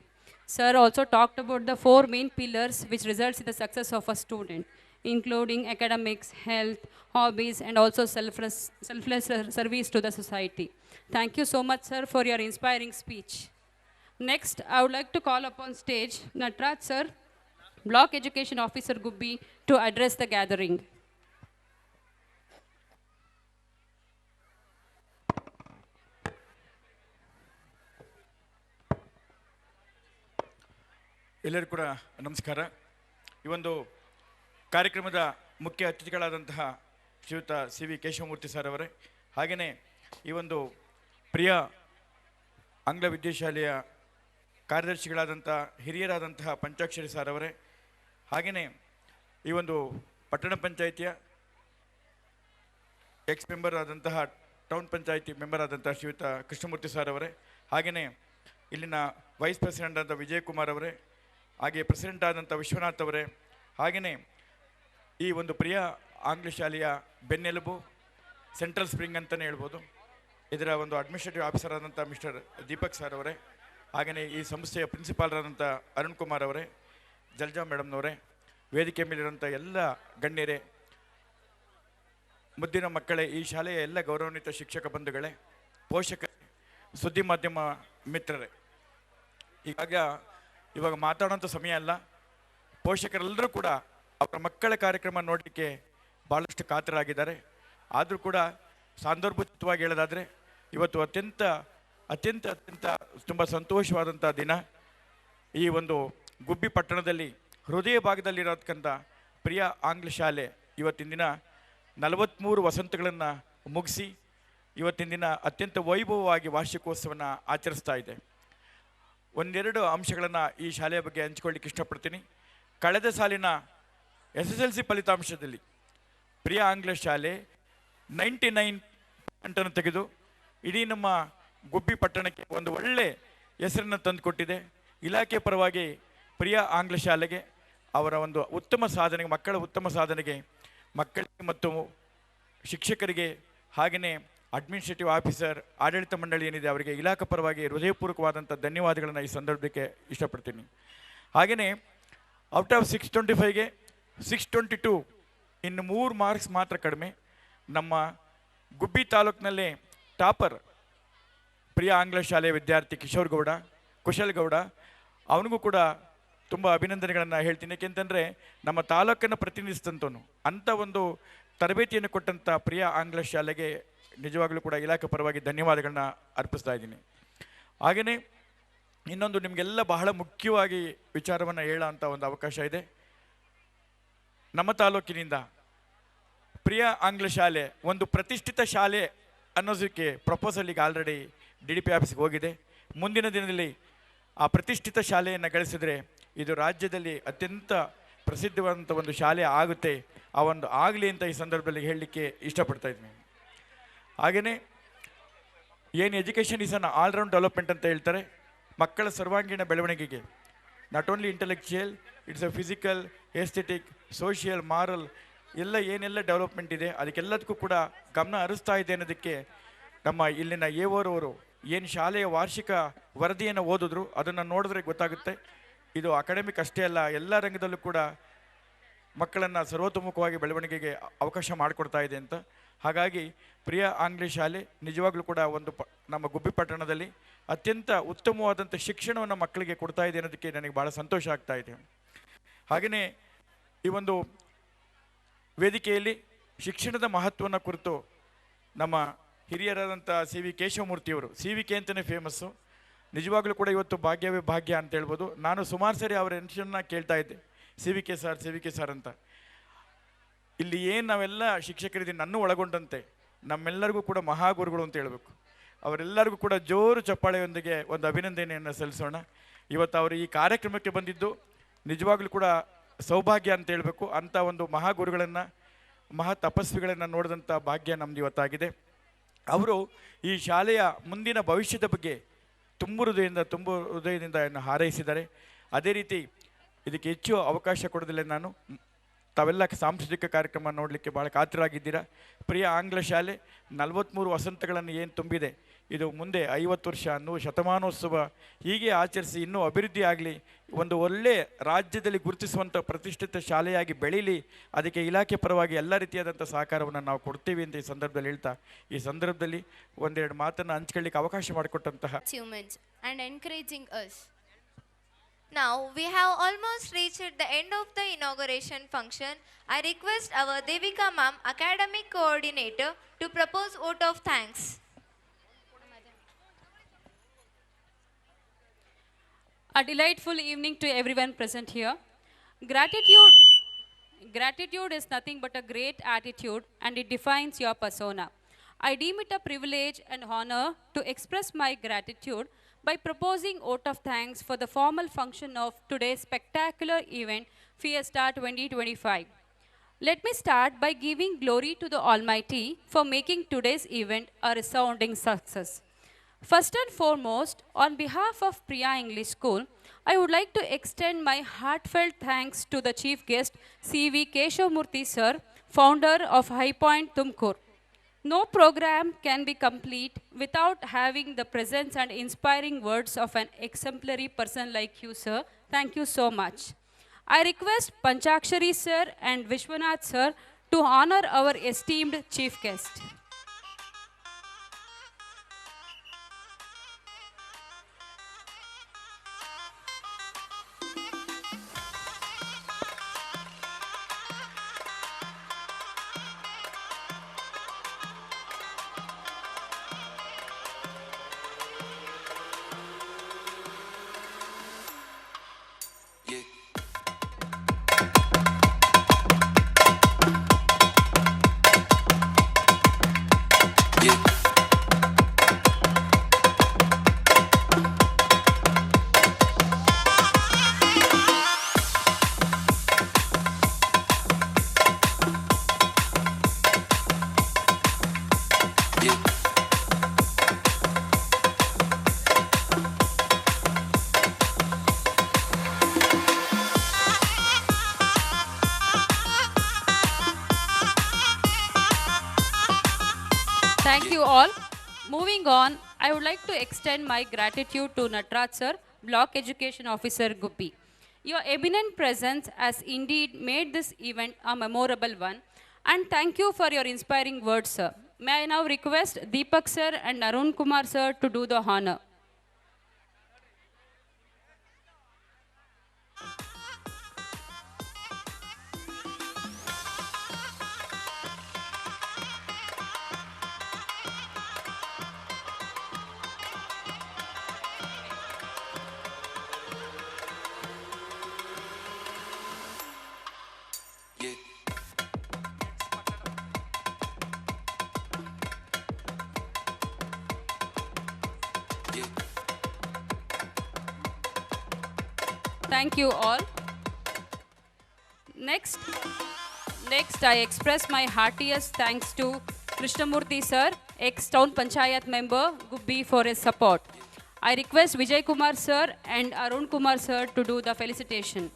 Sir also talked about the 4 main pillars which results in the success of a student, including academics, health, hobbies, and also selfless service to the society. Thank you so much, sir, for your inspiring speech. Next, I would like to call upon stage Natraj sir, Block Education Officer Gubbi, to address the gathering. ಎಲ್ಲರಿಗೂ ಕೂಡ ನಮಸ್ಕಾರ. ಈ ಒಂದು ಕಾರ್ಯಕ್ರಮದ ಮುಖ್ಯ ಅತಿಥಿಗಳಾದಂತಹ ಶ್ರೀಯುತ C V Keshavamurthy sir ಅವರೇ, ಹಾಗೆಯೇ ಈ ಒಂದು ಪ್ರಿಯ ಆಂಗ್ಲ ವಿದ್ಯಾಶಾಲೆಯ ಕಾರ್ಯದರ್ಶಿಗಳಾದಂಥ ಹಿರಿಯರಾದಂತಹ ಪಂಚಾಕ್ಷರಿ ಸರ್ ಅವರೇ, ಹಾಗೆಯೇ ಈ ಒಂದು ಪಟ್ಟಣ ಪಂಚಾಯಿತಿಯ ಎಕ್ಸ್ ಮೆಂಬರ್ ಆದಂತಹ ಟೌನ್ ಪಂಚಾಯಿತಿ ಮೆಂಬರ್ ಆದಂತಹ ಶ್ರೀಯುತ ಕೃಷ್ಣಮೂರ್ತಿ ಸರ್ ಅವರೇ, ಹಾಗೆಯೇ ಇಲ್ಲಿನ ವೈಸ್ ಪ್ರೆಸಿಡೆಂಟ್ ಆದ ವಿಜಯಕುಮಾರ್ ಅವರೇ, ಹಾಗೆ ಪ್ರೆಸಿಡೆಂಟ್ ಆದಂಥ ವಿಶ್ವನಾಥ್ ಅವರೇ, ಹಾಗೆಯೇ ಈ ಒಂದು ಪ್ರಿಯ ಆಂಗ್ಲ ಶಾಲೆಯ ಬೆನ್ನೆಲುಬು, ಸೆಂಟ್ರಲ್ ಸ್ಪ್ರಿಂಗ್ ಅಂತಲೇ ಹೇಳ್ಬೋದು, ಇದರ ಒಂದು ಅಡ್ಮಿನಿಸ್ಟ್ರೇಟಿವ್ ಆಫೀಸರ್ ಆದಂಥ ಮಿಸ್ಟರ್ ದೀಪಕ್ ಸರ್ ಅವರೇ, ಹಾಗೆಯೇ ಈ ಸಂಸ್ಥೆಯ ಪ್ರಿನ್ಸಿಪಾಲರಾದಂಥ ಅರುಣ್ ಕುಮಾರ್ ಅವರೇ, ಜಲ್ಜಾ ಮೇಡಮ್ನವರೇ, ವೇದಿಕೆ ಮೇಲಿರುವಂಥ ಎಲ್ಲ ಗಣ್ಯರೇ, ಮುದ್ದಿನ ಮಕ್ಕಳೇ, ಈ ಶಾಲೆಯ ಎಲ್ಲ ಗೌರವಾನ್ವಿತ ಶಿಕ್ಷಕ ಬಂಧುಗಳೇ, ಪೋಷಕರೇ, ಸುದ್ದಿ ಮಾಧ್ಯಮ ಮಿತ್ರರೇ, ಇವಾಗ ಮಾತಾಡೋಂಥ ಸಮಯ ಅಲ್ಲ. ಪೋಷಕರೆಲ್ಲರೂ ಕೂಡ ಅವರ ಮಕ್ಕಳ ಕಾರ್ಯಕ್ರಮ ನೋಡಲಿಕ್ಕೆ ಭಾಳಷ್ಟು ಕಾತರಾಗಿದ್ದಾರೆ. ಆದರೂ ಕೂಡ ಸಾಂದರ್ಭೋಚಿತವಾಗಿ ಹೇಳೋದಾದರೆ ಇವತ್ತು ಅತ್ಯಂತ ಅತ್ಯಂತ ಅತ್ಯಂತ ತುಂಬ ಸಂತೋಷವಾದಂಥ ದಿನ. ಈ ಒಂದು ಗುಬ್ಬಿ ಪಟ್ಟಣದಲ್ಲಿ ಹೃದಯ ಭಾಗದಲ್ಲಿರೋದಕ್ಕಂಥ ಪ್ರಿಯ ಆಂಗ್ಲ ಶಾಲೆ ಇವತ್ತಿನ ದಿನ 43 ವಸಂತಗಳನ್ನು ಮುಗಿಸಿ ಇವತ್ತಿನ ದಿನ ಅತ್ಯಂತ ವೈಭವವಾಗಿ ವಾರ್ಷಿಕೋತ್ಸವವನ್ನು ಆಚರಿಸ್ತಾ ಇದೆ. ಒಂದೆರಡು ಅಂಶಗಳನ್ನು ಈ ಶಾಲೆಯ ಬಗ್ಗೆ ಹಂಚ್ಕೊಳ್ಳಿಕ್ಕೆ ಇಷ್ಟಪಡ್ತೀನಿ. ಕಳೆದ ಸಾಲಿನ SSLC ಫಲಿತಾಂಶದಲ್ಲಿ ಪ್ರಿಯ ಆಂಗ್ಲ ಶಾಲೆ 99% ತೆಗೆದು ಇಡೀ ನಮ್ಮ ಗುಬ್ಬಿ ಪಟ್ಟಣಕ್ಕೆ ಒಂದು ಒಳ್ಳೆ ಹೆಸರನ್ನು ತಂದುಕೊಟ್ಟಿದೆ. ಇಲಾಖೆ ಪರವಾಗಿ ಪ್ರಿಯ ಆಂಗ್ಲ ಶಾಲೆಗೆ ಅವರ ಒಂದು ಉತ್ತಮ ಸಾಧನೆಗೆ, ಮಕ್ಕಳ ಉತ್ತಮ ಸಾಧನೆಗೆ ಮಕ್ಕಳಿಗೆ ಮತ್ತು ಶಿಕ್ಷಕರಿಗೆ, ಹಾಗೆಯೇ ಅಡ್ಮಿನಿಸ್ಟ್ರೇಟಿವ್ ಆಫೀಸರ್, ಆಡಳಿತ ಮಂಡಳಿ ಏನಿದೆ ಅವರಿಗೆ ಇಲಾಖೆ ಪರವಾಗಿ ಹೃದಯಪೂರ್ವಕವಾದಂಥ ಧನ್ಯವಾದಗಳನ್ನು ಈ ಸಂದರ್ಭಕ್ಕೆ ಇಷ್ಟಪಡ್ತೀನಿ. ಹಾಗೆಯೇ ಔಟ್ ಆಫ್ 625ಗೆ 622, ಇನ್ನು 3 ಮಾರ್ಕ್ಸ್ ಮಾತ್ರ ಕಡಿಮೆ. ನಮ್ಮ ಗುಬ್ಬಿ ತಾಲೂಕಿನಲ್ಲೇ ಟಾಪರ್ ಪ್ರಿಯ ಆಂಗ್ಲ ಶಾಲೆಯ ವಿದ್ಯಾರ್ಥಿ ಕುಶಲ್ ಗೌಡ, ಅವನಿಗೂ ಕೂಡ ತುಂಬ ಅಭಿನಂದನೆಗಳನ್ನು ಹೇಳ್ತೀನಿ. ಏಕೆಂತಂದರೆ ನಮ್ಮ ತಾಲೂಕನ್ನು ಪ್ರತಿನಿಧಿಸಿದಂಥವನು, ಅಂಥ ಒಂದು ತರಬೇತಿಯನ್ನು ಕೊಟ್ಟಂಥ ಪ್ರಿಯ ಆಂಗ್ಲ ಶಾಲೆಗೆ ನಿಜವಾಗಲೂ ಕೂಡ ಇಲಾಖೆ ಪರವಾಗಿ ಧನ್ಯವಾದಗಳನ್ನ ಅರ್ಪಿಸ್ತಾ ಇದ್ದೀನಿ. ಹಾಗೆಯೇ ಇನ್ನೊಂದು ನಿಮಗೆಲ್ಲ ಬಹಳ ಮುಖ್ಯವಾಗಿ ವಿಚಾರವನ್ನು ಹೇಳೋ ಅಂಥ ಒಂದು ಅವಕಾಶ ಇದೆ. ನಮ್ಮ ತಾಲೂಕಿನಿಂದ ಪ್ರಿಯ ಆಂಗ್ಲ ಶಾಲೆ ಒಂದು ಪ್ರತಿಷ್ಠಿತ ಶಾಲೆ ಅನ್ನೋದಕ್ಕೆ ಪ್ರಪೋಸಲ್ ಈಗ ಆಲ್ರೆಡಿ DDP ಆಫೀಸ್ಗೆ ಹೋಗಿದೆ. ಮುಂದಿನ ದಿನದಲ್ಲಿ ಆ ಪ್ರತಿಷ್ಠಿತ ಶಾಲೆಯನ್ನು ಗಳಿಸಿದರೆ ಇದು ರಾಜ್ಯದಲ್ಲಿ ಅತ್ಯಂತ ಪ್ರಸಿದ್ಧವಾದಂಥ ಒಂದು ಶಾಲೆ ಆಗುತ್ತೆ. ಆ ಒಂದು ಆಗಲಿ ಅಂತ ಈ ಸಂದರ್ಭದಲ್ಲಿ ಹೇಳಲಿಕ್ಕೆ ಇಷ್ಟಪಡ್ತಾ ಇದ್ದೀನಿ. ಹಾಗೆಯೇ ಏನು education is an all-round development ಅಂತ ಹೇಳ್ತಾರೆ, ಮಕ್ಕಳ ಸರ್ವಾಂಗೀಣ ಬೆಳವಣಿಗೆಗೆ not only intellectual, it's a physical, aesthetic, social, moral ಎಲ್ಲ ಏನೆಲ್ಲ ಡೆವಲಪ್ಮೆಂಟ್ ಇದೆ ಅದಕ್ಕೆಲ್ಲದಕ್ಕೂ ಕೂಡ ಗಮನ ಹರಿಸ್ತಾ ಇದೆ ಅನ್ನೋದಕ್ಕೆ ನಮ್ಮ ಇಲ್ಲಿನ ಅವರು ಏನು ಶಾಲೆಯ ವಾರ್ಷಿಕ ವರದಿಯನ್ನು ಓದಿದ್ರು ಅದನ್ನು ನೋಡಿದ್ರೆ ಗೊತ್ತಾಗುತ್ತೆ. ಇದು ಅಕಾಡೆಮಿಕ್ ಅಷ್ಟೇ ಅಲ್ಲ, ಎಲ್ಲ ರಂಗದಲ್ಲೂ ಕೂಡ ಮಕ್ಕಳನ್ನು ಸರ್ವತೋಮುಖವಾಗಿ ಬೆಳವಣಿಗೆಗೆ ಅವಕಾಶ ಮಾಡಿಕೊಡ್ತಾ ಇದೆ ಅಂತ. ಹಾಗಾಗಿ ಪ್ರಿಯ ಆಂಗ್ಲ ಶಾಲೆ ನಿಜವಾಗ್ಲೂ ಕೂಡ ಒಂದು ನಮ್ಮ ಗುಬ್ಬಿ ಪಟ್ಟಣದಲ್ಲಿ ಅತ್ಯಂತ ಉತ್ತಮವಾದಂಥ ಶಿಕ್ಷಣವನ್ನು ಮಕ್ಕಳಿಗೆ ಕೊಡ್ತಾ ಇದೆ ಅನ್ನೋದಕ್ಕೆ ನನಗೆ ಭಾಳ ಸಂತೋಷ ಆಗ್ತಾ ಇದೆ. ಹಾಗೆಯೇ ಈ ಒಂದು ವೇದಿಕೆಯಲ್ಲಿ ಶಿಕ್ಷಣದ ಮಹತ್ವವನ್ನು ಕುರಿತು ನಮ್ಮ ಹಿರಿಯರಾದಂಥ ಸಿ ವಿ ಕೇಶವಮೂರ್ತಿಯವರು, ಸಿ ವಿ ಕೆ ಅಂತಲೇ ಫೇಮಸ್ಸು, ನಿಜವಾಗ್ಲೂ ಕೂಡ ಇವತ್ತು ಭಾಗ್ಯವೇ ಭಾಗ್ಯ ಅಂತ ಹೇಳ್ಬೋದು. ನಾನು ಸುಮಾರು ಸರಿ ಅವರ ಹೆಸರನ್ನ ಕೇಳ್ತಾ ಇದ್ದೆ, ಸಿ ವಿ ಕೆ ಸರ್ ಅಂತ. ಇಲ್ಲಿ ಏನು ನಾವೆಲ್ಲ ಶಿಕ್ಷಕರಿದ್ದೀವಿ, ನನ್ನ ಒಳಗೊಂಡಂತೆ ನಮ್ಮೆಲ್ಲರಿಗೂ ಕೂಡ ಮಹಾಗುರುಗಳು ಅಂತ ಹೇಳಬೇಕು. ಅವರೆಲ್ಲರಿಗೂ ಕೂಡ ಜೋರು ಚಪ್ಪಾಳೆಯೊಂದಿಗೆ ಒಂದು ಅಭಿನಂದನೆಯನ್ನು ಸಲ್ಲಿಸೋಣ. ಇವತ್ತು ಅವರು ಈ ಕಾರ್ಯಕ್ರಮಕ್ಕೆ ಬಂದಿದ್ದು ನಿಜವಾಗ್ಲೂ ಕೂಡ ಸೌಭಾಗ್ಯ ಅಂತ ಹೇಳಬೇಕು. ಅಂಥ ಒಂದು ಮಹಾಗುರುಗಳನ್ನು, ಮಹಾ ತಪಸ್ವಿಗಳನ್ನು ನೋಡಿದಂಥ ಭಾಗ್ಯ ನಮ್ದು ಇವತ್ತಾಗಿದೆ. ಅವರು ಈ ಶಾಲೆಯ ಮುಂದಿನ ಭವಿಷ್ಯದ ಬಗ್ಗೆ ತುಂಬ ಹೃದಯದಿಂದ ಹಾರೈಸಿದ್ದಾರೆ. ಅದೇ ರೀತಿ ಇದಕ್ಕೆ ಹೆಚ್ಚು ಅವಕಾಶ ಕೊಡೋದಿಲ್ಲ ನಾನು. ತಾವೆಲ್ಲ ಸಾಂಸ್ಕೃತಿಕ ಕಾರ್ಯಕ್ರಮ ನೋಡಲಿಕ್ಕೆ ಭಾಳ ಕಾತರಾಗಿದ್ದೀರಾ. ಪ್ರಿಯ ಆಂಗ್ಲ ಶಾಲೆ 43 ವಸಂತಗಳನ್ನು ಏನು ತುಂಬಿದೆ, ಇದು ಮುಂದೆ 50 ವರ್ಷ, 100 ಶತಮಾನೋತ್ಸವ ಹೀಗೆ ಆಚರಿಸಿ ಇನ್ನೂ ಅಭಿವೃದ್ಧಿ ಆಗಲಿ, ಒಂದು ಒಳ್ಳೆ ರಾಜ್ಯದಲ್ಲಿ ಗುರುತಿಸುವಂಥ ಪ್ರತಿಷ್ಠಿತ ಶಾಲೆಯಾಗಿ ಬೆಳೀಲಿ, ಅದಕ್ಕೆ ಇಲಾಖೆ ಪರವಾಗಿ ಎಲ್ಲ ರೀತಿಯಾದಂಥ ಸಹಕಾರವನ್ನು ನಾವು ಕೊಡ್ತೀವಿ ಅಂತ ಈ ಸಂದರ್ಭದಲ್ಲಿ ಹೇಳ್ತಾ, ಈ ಸಂದರ್ಭದಲ್ಲಿ ಒಂದೆರಡು ಮಾತನ್ನು ಹಂಚ್ಕೊಳ್ಳಿಕ್ಕೆ ಅವಕಾಶ ಮಾಡಿಕೊಟ್ಟಂತಹ achievements and encouraging us. Now we have almost reached the end of the inauguration function. I request our Devika ma'am, academic coordinator, to propose vote of thanks. A delightful evening to everyone present here. Gratitude is nothing but a great attitude, and it defines your persona. I deem it a privilege and honor to express my gratitude by proposing vote of thanks for the formal function of today's spectacular event, Fiesta 2025. Let me start by giving glory to the Almighty for making today's event a resounding success. First and foremost, on behalf of Priya English School, I would like to extend my heartfelt thanks to the chief guest, C.V. Keshavamurthy sir, founder of High Point Tumkur. No program can be complete without having the presence and inspiring words of an exemplary person like you, sir. Thank you so much. I request Panchakshari sir and Vishwanath sir to honor our esteemed chief guest. Thank you all. Moving on, I would like to extend my gratitude to Natraj sir, Block Education Officer Guppi. Your eminent presence has indeed made this event a memorable one, and thank you for your inspiring words, sir. May I now request Deepak sir and Arun Kumar sir to do the honor. Thank you all. Next, I express my heartiest thanks to Krishnamurthy sir, ex-town Panchayat member, Gubbi, for his support. I request Vijay Kumar sir and Arun Kumar sir to do the felicitation.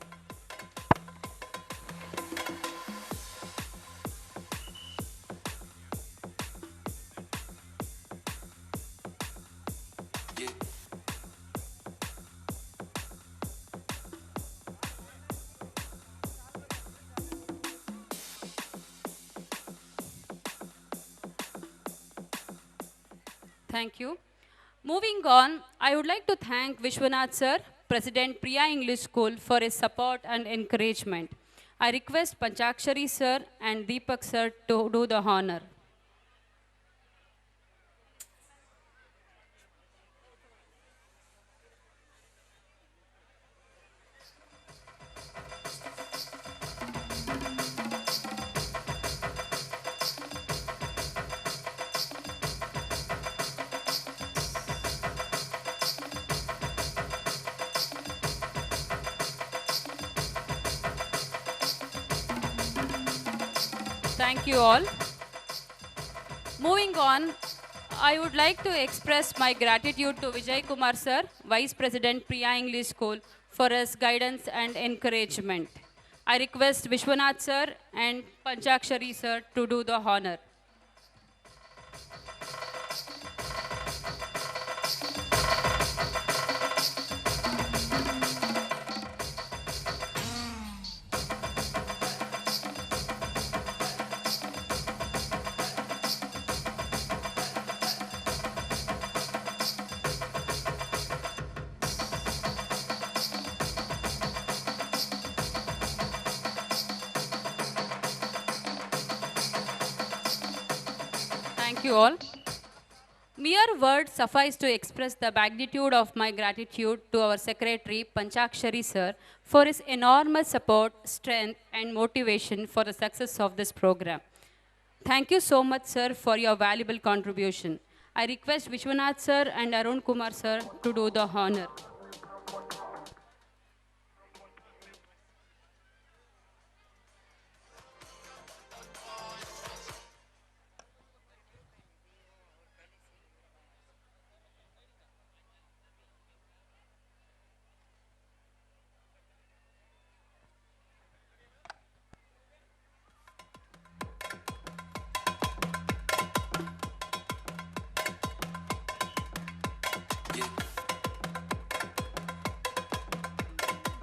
Thank you. Moving on, I would like to thank Vishwanath sir, President Priya English School, for his support and encouragement. I request Panchakshari sir and Deepak sir to do the honor. Thank you all. Moving on, I would like to express my gratitude to Vijay Kumar sir, Vice President Priya English School, for his guidance and encouragement. I request Vishwanath sir and Panchakshari sir to do the honor. Thank you all. Mere words suffice to express the magnitude of my gratitude to our Secretary Panchakshari sir for his enormous support, strength and motivation for the success of this program. Thank you so much sir for your valuable contribution. I request Vishwanath sir and Arun Kumar sir to do the honor.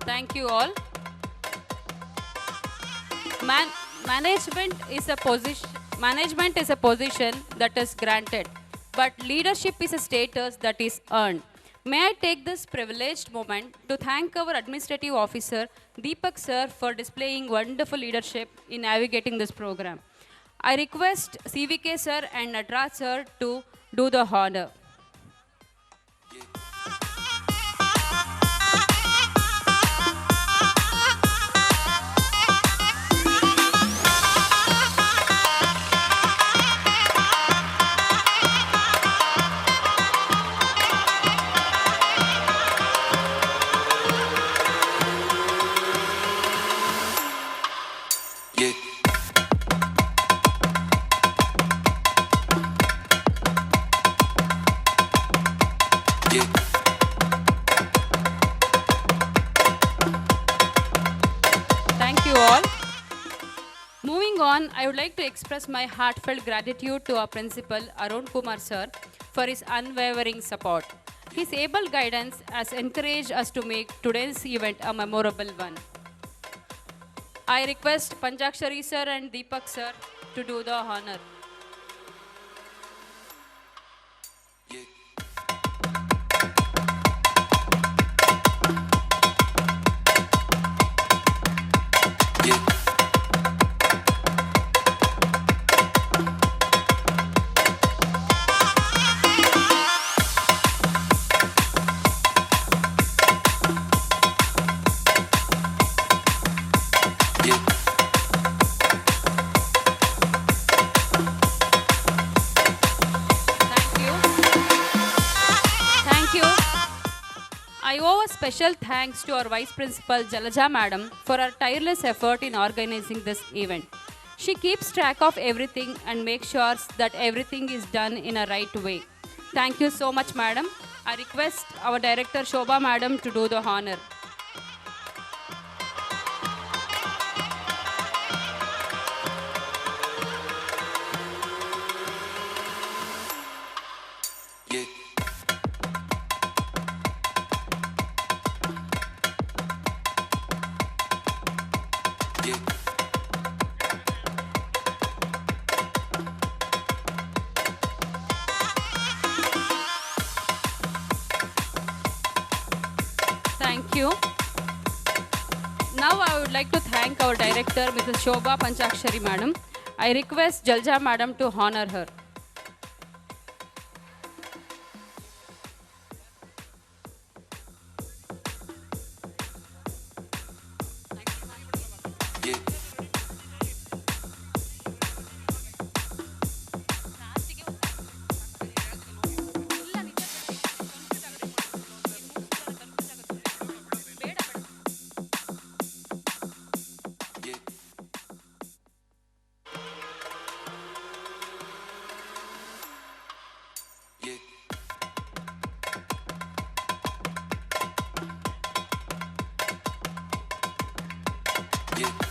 Thank you all. Management is a position that is granted, but leadership is a status that is earned. May I take this privileged moment to thank our administrative officer Deepak sir for displaying wonderful leadership in navigating this program. I request CVK sir and Natraj sir to do the honor. Thank you all. Moving on, I would like to express my heartfelt gratitude to our principal Arun Kumar sir for his unwavering support. His able guidance has encouraged us to make today's event a memorable one. I request Panchakshari sir and Deepak sir to do the honor. I owe a special thanks to our Vice Principal Jalaja Madam for her tireless effort in organizing this event. She keeps track of everything and makes sure that everything is done in a right way. Thank you so much, Madam. I request our Director Shobha Madam to do the honor. Director, Mrs. Shobha Panchakshari Madam. I request Jalja Madam to honor her.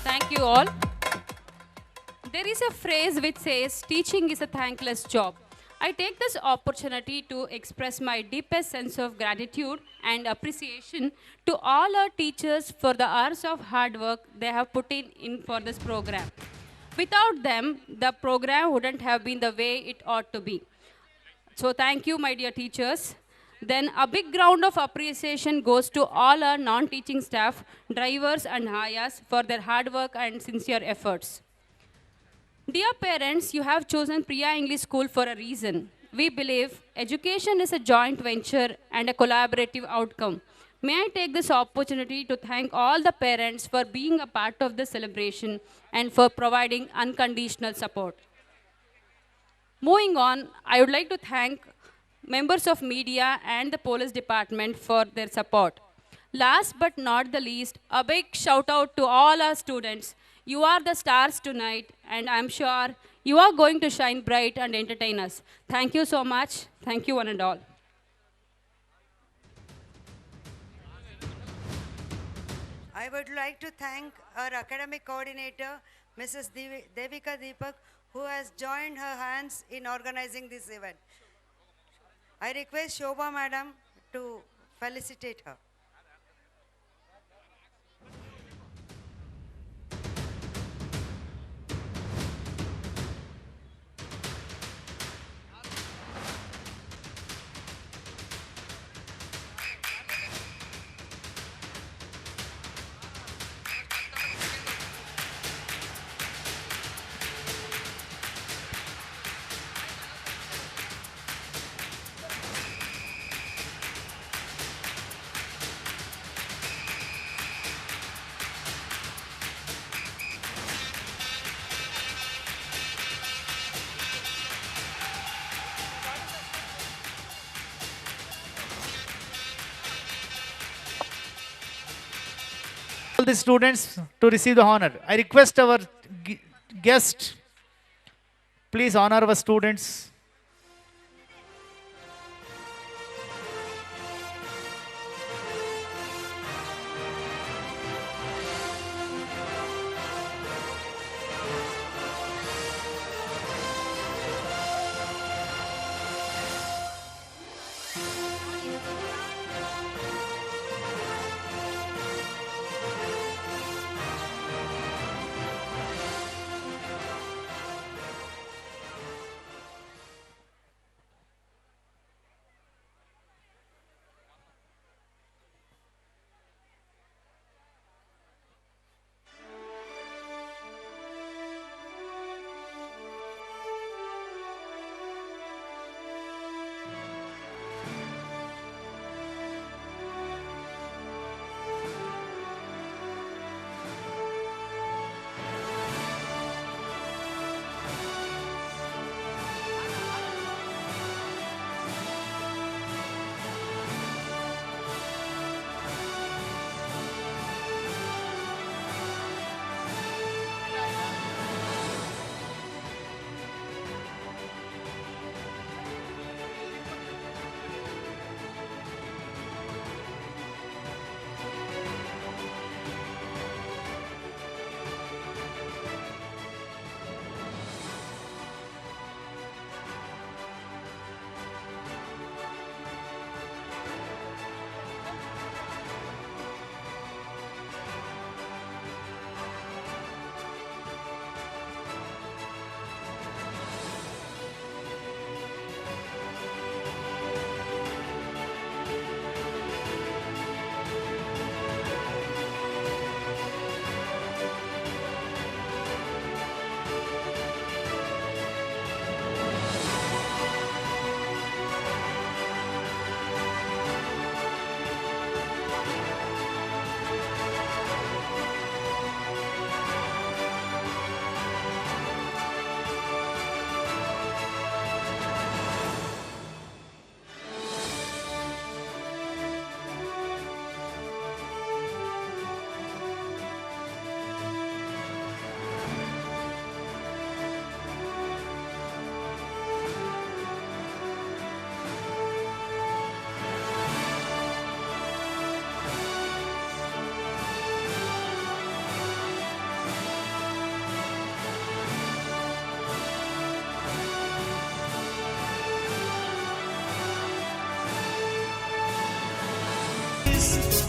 Thank you all. There is a phrase which says, teaching is a thankless job. I take this opportunity to express my deepest sense of gratitude and appreciation to all our teachers for the hours of hard work they have put in for this program. Without them, the program wouldn't have been the way it ought to be. So thank you, my dear teachers. Then a big round of appreciation goes to all our non-teaching staff, drivers and ayas for their hard work and sincere efforts. Dear parents, you have chosen Priya English School for a reason. We believe education is a joint venture and a collaborative outcome. May I take this opportunity to thank all the parents for being a part of the celebration and for providing unconditional support. Moving on, I would like to thank members of media and the police department for their support. Last but not the least, a big shout out to all our students. You are the stars tonight, and I'm sure you are going to shine bright and entertain us. Thank you so much. Thank you one and all. I would like to thank our academic coordinator, Mrs. Devika Deepak, who has joined her hands in organizing this event. I request Shobha Madam to felicitate her. All the students to receive the honor. I request our guest, please honor our students.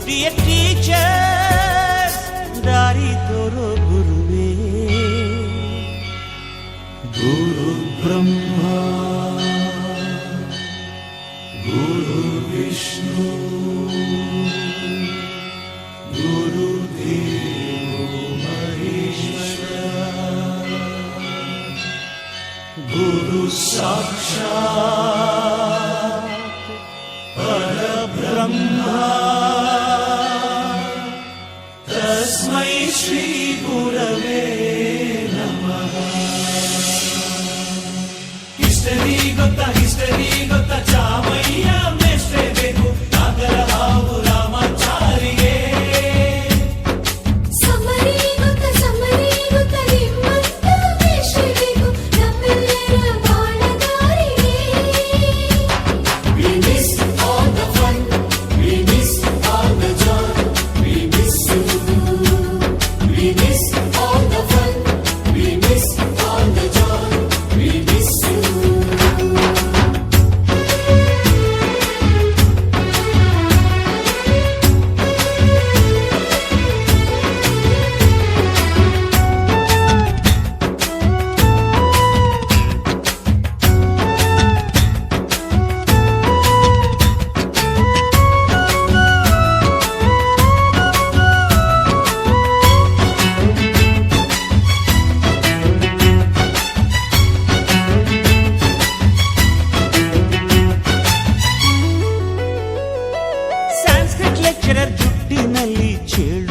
dear teachers, ದಾರಿ ತೋರೋ ಗುರುವೇ. ಗುರು ಬ್ರಹ್ಮ ಗುರು ವಿಷ್ಣು ಗುರು ದೇವೋ ಮಹೇಶ್ವರ ಗುರು ಸಾಕ್ಷಾತ್ ಪರಬ್ರಹ್ಮ ತಸ್ಮೈ ಶ್ರೀ ಗುರವೇ ನಮಃ. History ಗೊತ್ತಾ ಚಾಮಯ್ಯ ಮೇಷ್ಟ್ರೆ ಬೇಕು ನಾಗರ ಹಾವು ರಾಮಾಚಾರಿಗೆ. ಸಮರಿ ಗೊತ್ತ ನಿಮ್ಮಂತ ಮೇಷ್ಟ್ರೆ ಬೇಕು ನಮ್ಮೆಲ್ಲರ ಬಾಳಗಾರಿಗೆ. We miss all the fun, we miss all the joy, we miss you. We miss all the fun, we miss all the joy, we miss you. Sanskrit lecturer ಜುಟ್ಟಿನಲ್ಲಿ ಚೇಳು